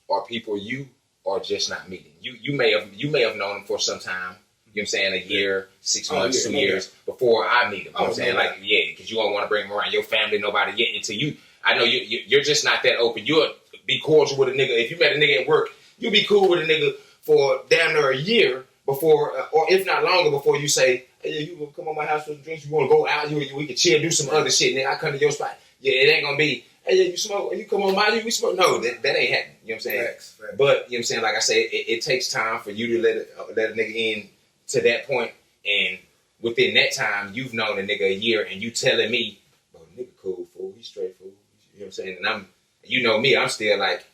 are people you are just not meeting. You may have known them for some time. You know what I'm saying? A year, 6 months, 2 years before I meet them. You know what I'm saying? Like, yeah, because you don't want to bring them around your family, nobody yet until you. I know you're just not that open. You'll be cordial with a nigga. If you met a nigga at work, you'll be cool with a nigga for damn near a year before, or if not longer, before you say, hey, you gonna come on my house for the drinks? You want to go out? We can chill, do some other shit. Nigga, I come to your spot. Yeah, it ain't gonna be, hey, you smoke? You come on my, we smoke? No, that ain't happening. You know what I'm saying? Facts. But you know what I'm saying? Like I said, it takes time for you to let a nigga in to that point, and within that time, you've known a nigga a year, and you telling me, bro, nigga cool, fool, he's straight, fool. You know what I'm saying? And you know me, I'm still like,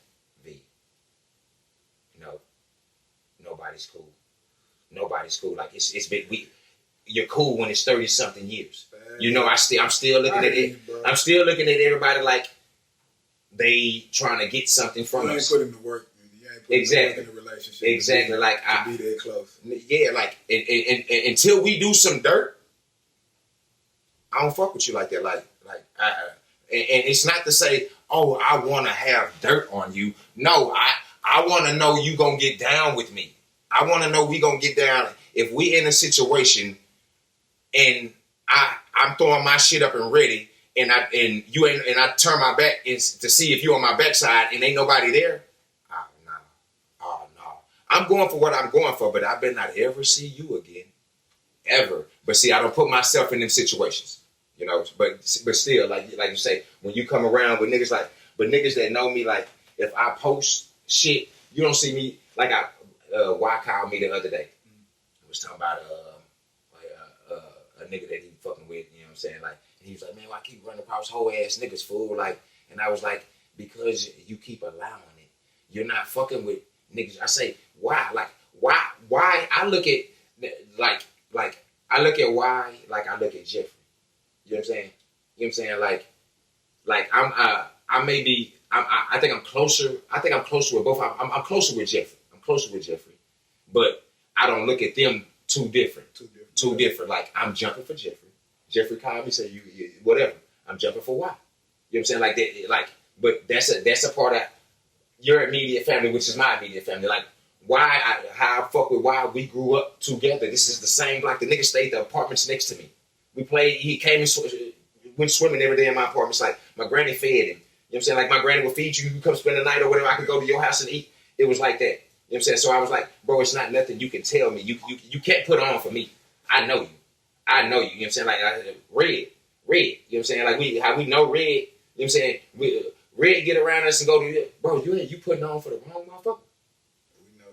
V. No, nobody's cool. Nobody's cool. Like it's been you're cool when it's 30-something years. You know, I'm still looking at it. I'm still looking at everybody like they trying to get something from us. You ain't put in the work. You ain't put Exactly. in the relationship. Exactly. Like to be that close. Yeah, like and until we do some dirt, I don't fuck with you like that. Like and it's not to say, oh, I want to have dirt on you. No, I want to know you gonna get down with me. I want to know we gonna get down. If we in a situation and I'm throwing my shit up and ready, and I turn my back to see if you on my backside and ain't nobody there. Oh no, oh no. I'm going for what I'm going for, but I better not ever see you again, ever. But see, I don't put myself in them situations, you know. But still, like you say, when you come around with niggas but niggas that know me, like if I post shit, you don't see me like Y called me the other day. I was talking about a nigga that he fucking with, you know what I'm saying? Like, and he was like, man, why I keep running across whole ass niggas, fool? Like, and I was like, because you keep allowing it. You're not fucking with niggas. I say, why? Like, why? I look at I look at why like I look at Jeffrey. You know what I'm saying? You know what I'm saying? Like I think I'm closer. I think I'm closer with both. I'm closer with Jeffrey. I'm closer with Jeffrey, but I don't look at them too different. Too different. Like I'm jumping for Jeffrey. Jeffrey called me, said you whatever. I'm jumping for why. You know what I'm saying? Like that. Like, but that's a part of your immediate family, which is my immediate family. Like how I fuck with why we grew up together. This is the same. Like the nigga stayed at the apartments next to me. We played. He came and went swimming every day in my apartments. Like my granny fed him. You know what I'm saying? Like my granny would feed you. You come spend the night or whatever. I could go to your house and eat. It was like that. You know what I'm saying? So I was like, bro, it's not nothing you can tell me. You can't put on for me. I know you. You know what I'm saying? Like Red. You know what I'm saying? Like how we know Red. You know what I'm saying? Red get around us and go to bro. You putting on for the wrong motherfucker. We know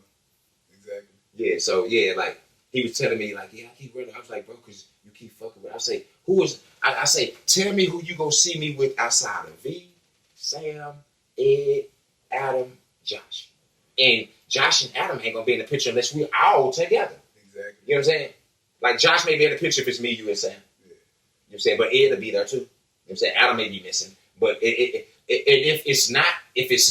exactly. Yeah. So yeah, like he was telling me like, yeah, I keep running. I was like, bro, because you keep fucking with. I say, who is? I say, tell me who you gonna see me with outside of V, Sam, Ed, Adam, Josh, and Josh and Adam ain't gonna be in the picture unless we all together. Exactly. You know what I'm saying? Like Josh may be in the picture if it's me, you, and Sam. Yeah. You know what I'm saying? But Ed will be there too. You know what I'm saying? Adam may be missing. But if it's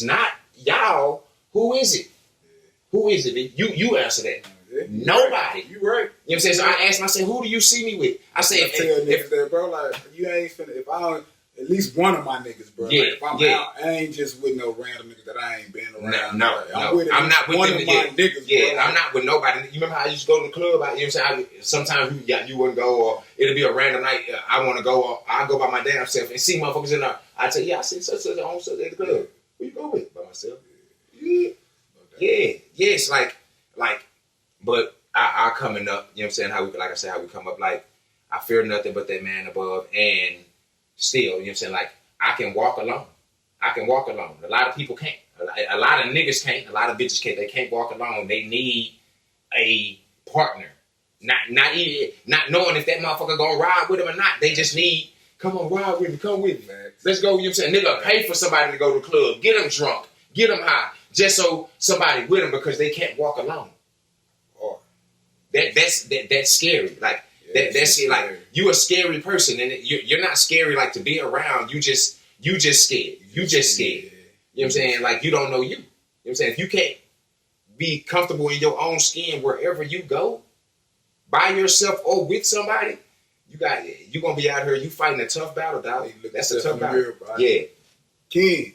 not y'all, who is it? Yeah. Who is it? You answer that. Yeah. Nobody. You right. You know what I'm saying? So I asked myself, who do you see me with? I say, I tell niggas that, bro, like you ain't finna. If I don't, at least one of my niggas, bro. Yeah, like, if I'm out, I ain't just with no random niggas that I ain't been around. No. I'm not with one them. Of my niggas, yeah, bro. I'm not with nobody. You remember how I used to go to the club? You know what I'm saying? Sometimes you wouldn't go, or it'll be a random night. I want to go, or I go by my damn self and see motherfuckers in there. I tell you, I see such a home at the club. Yeah. Who you go with? By myself. Yeah. Yes, like, but I coming up. You know what I'm saying? How we come up. Like I fear nothing but that man above, and still, you know what I'm saying? Like I can walk alone. A lot of people can't. A lot of niggas can't. A lot of bitches can't. They can't walk alone. They need a partner. Not knowing if that motherfucker gonna ride with them or not. They just need, come on, ride with me. Come with me. Let's go. You know what I'm saying? Nigga pay for somebody to go to the club. Get them drunk. Get them high. Just so somebody with them because they can't walk alone. Or that's scary. Like that's like you a scary person, and you're not scary like to be around. You just scared. You just scared. You know what I'm saying? Like you don't know you. You know what I'm saying? If you can't be comfortable in your own skin wherever you go, by yourself or with somebody, you're gonna be out here. You fighting a tough battle, dog. That's a tough battle. Yeah, King,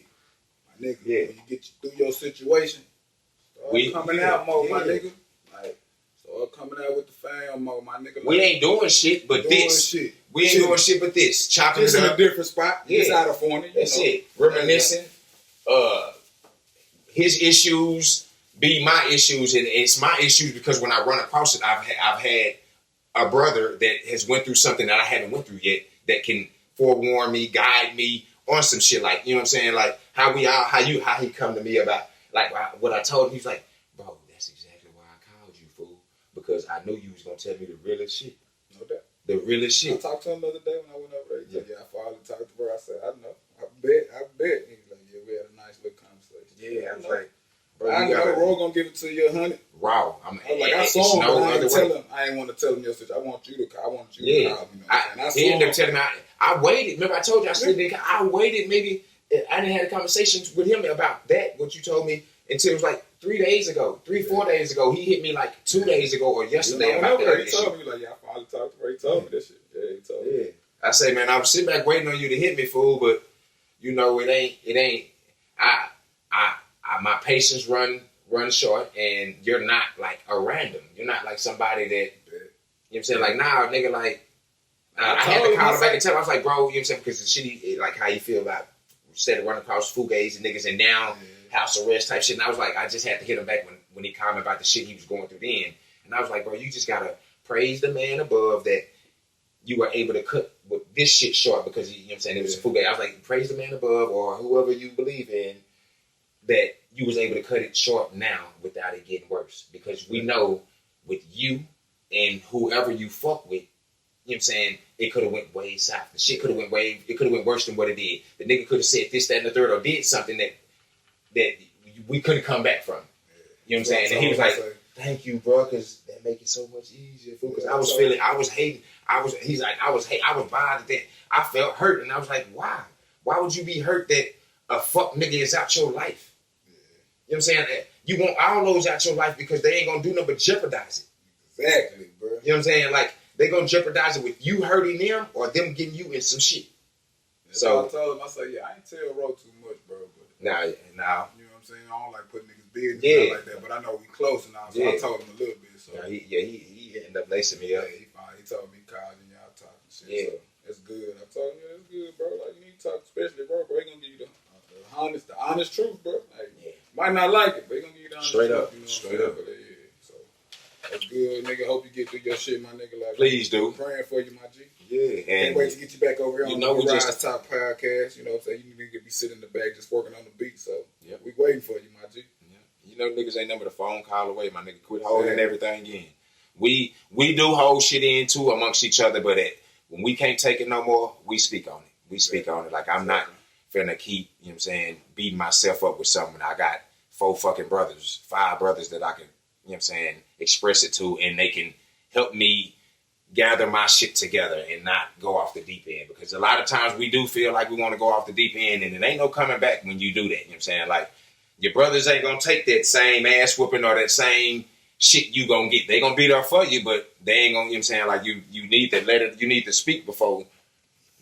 my nigga. Yeah. When you get through your situation, start coming out more, my nigga. Like start coming out with the fam more, my nigga. Like, we ain't doing shit but this. We ain't doing shit but this. Chopping just it up. in a different spot. Yeah. Just out of California. That's it. Reminiscing. His issues be my issues, and it's my issues because when I run across it, I've had a brother that has went through something that I haven't went through yet that can forewarn me, guide me on some shit. Like, you know what I'm saying? Like how he come to me about like what I told him. He's like, bro, that's exactly why I called you, fool, because I knew you was gonna tell me the realest shit. No doubt. The realest shit. I talked to him the other day when I went over there. He said, yeah, I finally talked to her. I said, I know. I bet. He was like, yeah, we had a nice little conversation. Yeah, I was like, bro, I know Ro gonna give it to you 100. Wow. I saw him, but I didn't tell him. I didn't want to tell him your situation. I want you to call. You know he ended up telling me, I waited. Remember I told you I waited maybe, I didn't have a conversation with him about that, what you told me, until it was like 4 days ago. He hit me like 2 days ago or yesterday about that. He told me, like, yeah, I finally talked to her. He told me that shit. Yeah, he told me. I say, man, I was sitting back waiting on you to hit me, fool, but you know, it ain't. my patience run short, and you're not like a random. You're not like somebody that, you know what I'm saying? Like, nah, nigga, like, I had to call him back and tell him, I was like, bro, you know what I'm saying? Because the shitty, like, how you feel about instead of running across Fugazi and niggas and down house arrest type shit. And I was like, I just had to hit him back when he commented about the shit he was going through then. And I was like, bro, you just gotta praise the man above that you were able to cut with this shit short because, you know what I'm saying, it was a Fugazi. I was like, praise the man above or whoever you believe in that you was able to cut it short now without it getting worse. Because we know with you and whoever you fuck with, you know what I'm saying, it could have went way south. The shit could have went it could have went worse than what it did. The nigga could have said this, that, and the third, or did something that we couldn't come back from. You know what I'm saying? And he was like, thank you, bro, because that make it so much easier. Because I was feeling, I was hating. He's like, I was bothered that I felt hurt. And I was like, why? Why would you be hurt that a fuck nigga is out your life? You know what I'm saying? You want all those out your life because they ain't going to do nothing but jeopardize it. Exactly, bro. You know what I'm saying? Like, they going to jeopardize it with you hurting them or them getting you in some shit. So I told him, I said, yeah, I ain't tell Ro too much, bro. But Nah. You know what I'm saying? I don't like putting niggas' business out like that, but I know we close now, so I told him a little bit. So he ended up lacing me up. Yeah, he fine. He told me, Kyle, and y'all talk and shit. Yeah. So that's good. I told him, yeah, that's good, bro. Like, you need to talk, especially, bro. He gonna give you the honest truth, bro. Like, might not like it, but he gonna give you the honest truth. You know Straight up. But, so that's good, nigga. Hope you get through your shit, my nigga. Like, please do. I'm praying for you, my G. Yeah. Can't wait to get you back over here on the we Rise Top podcast. You know what I'm saying? You need to be sitting in the back just working on the beat. So we waiting for you, my G. You know, niggas ain't nothing but a phone call away, my nigga. Quit holding everything in. We do hold shit in too amongst each other, but when we can't take it no more, we speak on it. We speak on it. Like, I'm not finna keep, you know what I'm saying, beating myself up with something. I got 5 brothers that I can, you know what I'm saying, express it to, and they can help me gather my shit together and not go off the deep end. Because a lot of times we do feel like we want to go off the deep end, and it ain't no coming back when you do that. You know what I'm saying? Like, your brothers ain't gonna take that same ass whooping or that same shit you gonna get. They gonna be there for you, but they ain't gonna, you know what I'm saying? Like, you need to you need to speak before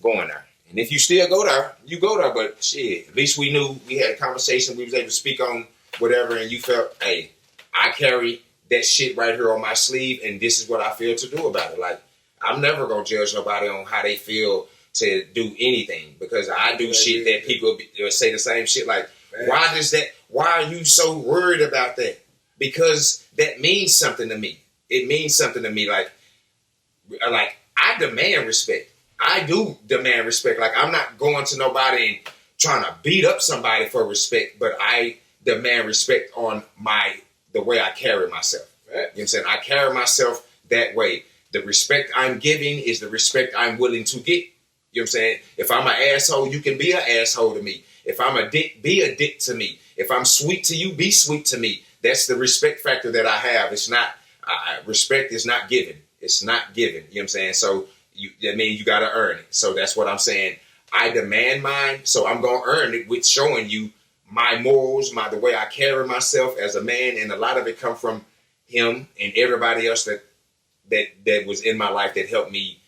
going there. And if you still go there, you go there. But shit, at least we knew we had a conversation. We was able to speak on whatever, and you felt, hey, I carry that shit right here on my sleeve, and this is what I feel to do about it. Like, I'm never gonna judge nobody on how they feel to do anything, because I do shit that people say the same shit. Like, why are you so worried about that? Because that means something to me. It means something to me. Like I demand respect. I do demand respect. Like, I'm not going to nobody and trying to beat up somebody for respect, but I demand respect on the way I carry myself. You know what I'm saying? I carry myself that way. The respect I'm giving is the respect I'm willing to get. You know what I'm saying? If I'm an asshole, you can be an asshole to me. If I'm a dick, be a dick to me. If I'm sweet to you, be sweet to me. That's the respect factor that I have. It's not, respect is not given. It's not given. You know what I'm saying? So that means you got to earn it. So that's what I'm saying. I demand mine, so I'm going to earn it with showing you my morals, the way I carry myself as a man. And a lot of it come from him and everybody else that was in my life that helped me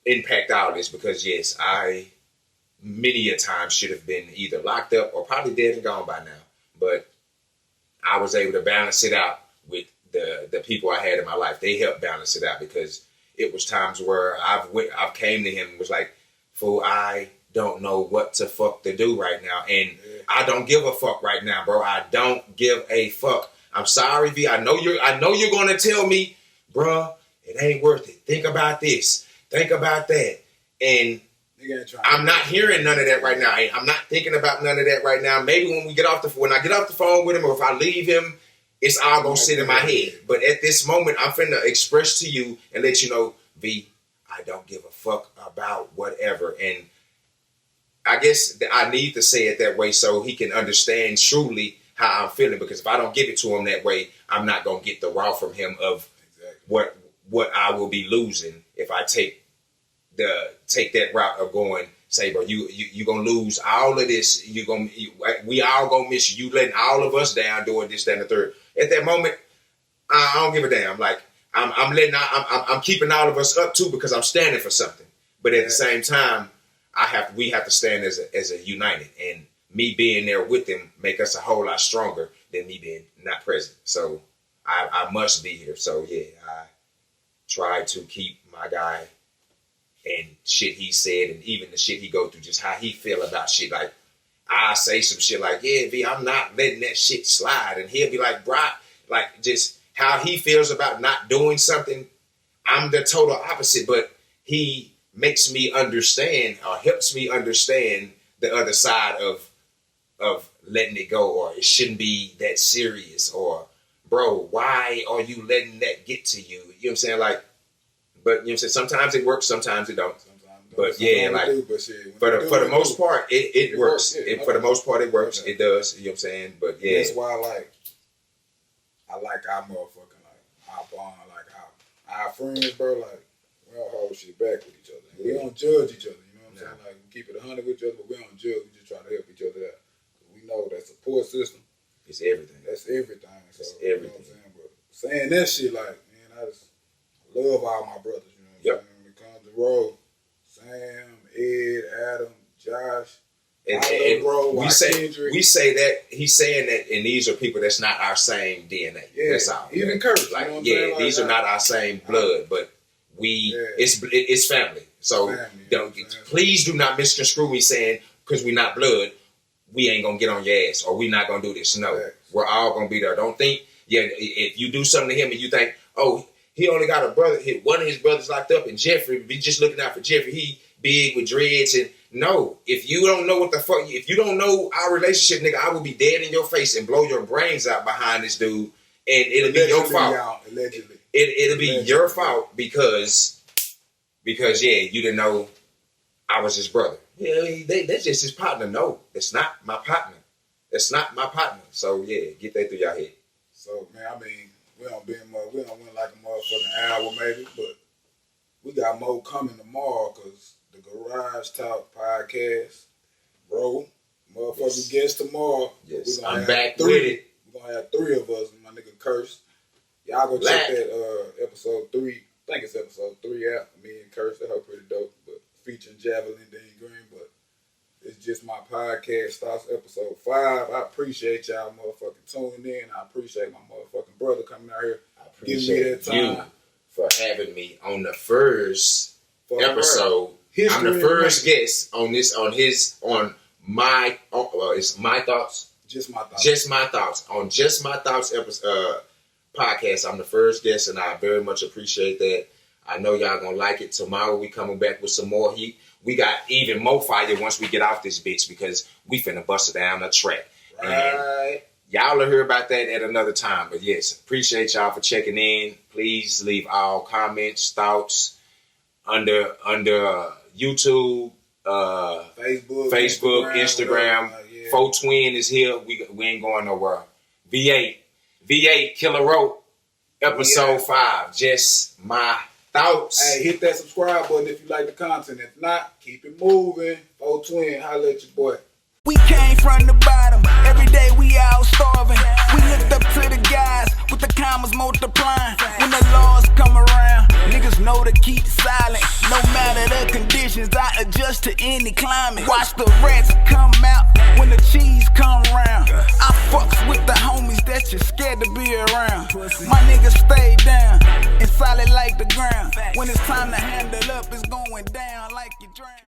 impact all this. Because yes, I many a time should have been either locked up or probably dead and gone by now. But I was able to balance it out with the people I had in my life. They helped balance it out, because it was times where I've came to him and was like, fool, I don't know what the fuck to do right now. And I don't give a fuck right now, bro. I don't give a fuck. I'm sorry, V. I know you're gonna tell me, bro, it ain't worth it. Think about this. Think about that. And I'm not hearing none of that right now. I'm not thinking about none of that right now. Maybe when I get off the phone with him, or if I leave him, it's all gonna sit in my head. But at this moment, I'm finna express to you and let you know, V, I don't give a fuck about whatever. And I guess I need to say it that way so he can understand truly how I'm feeling. Because if I don't give it to him that way, I'm not gonna get the raw from him of what I will be losing if I take that route of going, say, bro, you gonna lose all of this. We all gonna miss you. You letting all of us down doing this, that, and the third. At that moment, I don't give a damn. Like, I'm keeping all of us up too, because I'm standing for something. But at the same time, we have to stand as a united. And me being there with them make us a whole lot stronger than me being not present. So I must be here. So yeah, I try to keep my guy and shit he said and even the shit he go through, just how he feel about shit. Like I say some shit like, yeah, V, I'm not letting that shit slide. And he'll be like, Brock, like just how he feels about not doing something. I'm the total opposite, but he makes me understand or helps me understand the other side of letting it go, or it shouldn't be that serious, or bro, why are you letting that get to you? You know what I'm saying? Like, but you know what I'm saying? Sometimes it works, sometimes it don't. But yeah, like for the most part, it works. For the most part, it works. It does. You know what I'm saying? But yeah, that's why I like our motherfucking our bond, like our friends, bro. Like we don't hold shit back with each other. We don't judge each other. You know what I'm saying? Like we keep it 100 with each other, but we don't judge. We just try to help each other out. We know that support system. It's everything. That's everything. So, it's everything. You know what I'm saying? But saying that shit, like man, I love all my brothers. You know what I'm saying? When it comes to Ro, Sam, Ed, Adam, Josh. And we say that he's saying that, and these are people that's not our same DNA. Yeah, that's all. Even Kurt, like, you know what yeah, like, these are not our same blood, but it's family. So please do not misconstrue me saying because we're not blood, we ain't gonna get on your ass or we not gonna do this. No, we're all gonna be there. Don't think, if you do something to him and you think, oh, he only got a brother, one of his brothers locked up, and Jeffrey, be just looking out for Jeffrey. He big with dreads, and no, if you don't know what the fuck, if you don't know our relationship, nigga, I will be dead in your face and blow your brains out behind this dude, and it'll be your fault. Allegedly. It'll be your fault because you didn't know I was his brother. Yeah, that's just his partner. No, it's not my partner. It's not my partner. So yeah, get that through your head. So man, I mean, we don't win like a motherfucking hour maybe, but we got more coming tomorrow because the Garage Talk podcast, bro, motherfucking guest tomorrow. Yes, I'm back with it. We're gonna have 3 of us and my nigga Curse. Y'all go check that episode 3. I think it's episode 3 out. Me and Curse, that hoe pretty dope, but featuring Javelin Dean Green, but it's just my podcast starts episode 5. I appreciate y'all motherfucking tuning in. I appreciate my motherfucking brother coming out here. I appreciate you for having me on the first episode. I'm the first guest on this, on my it's my thoughts. Just my thoughts. Just my thoughts. On Just My Thoughts episode podcast. I'm the first guest and I very much appreciate that. I know y'all gonna like it. Tomorrow we coming back with some more heat. We got even more fire once we get off this bitch because we finna bust it down the track. Right. And y'all will hear about that at another time. But yes, appreciate y'all for checking in. Please leave all comments, thoughts under YouTube, Facebook, Instagram. 4Twin is here. We ain't going nowhere. VeeAye, Killa Ro, episode 5. Just my thoughts. Hey, hit that subscribe button if you like the content. If not, keep it moving. 4Twin, holla at your boy. We came from the bottom. Every day we out starving. We looked up to the guys with the commas multiplying. When the laws come around, niggas know to keep silent. No matter the conditions, I adjust to any climate. Watch the rats come out when the cheese come around. I fucks with the homies that you're scared to be around. My niggas stay down and solid like the ground. When it's time to handle up, it's going down like you drown.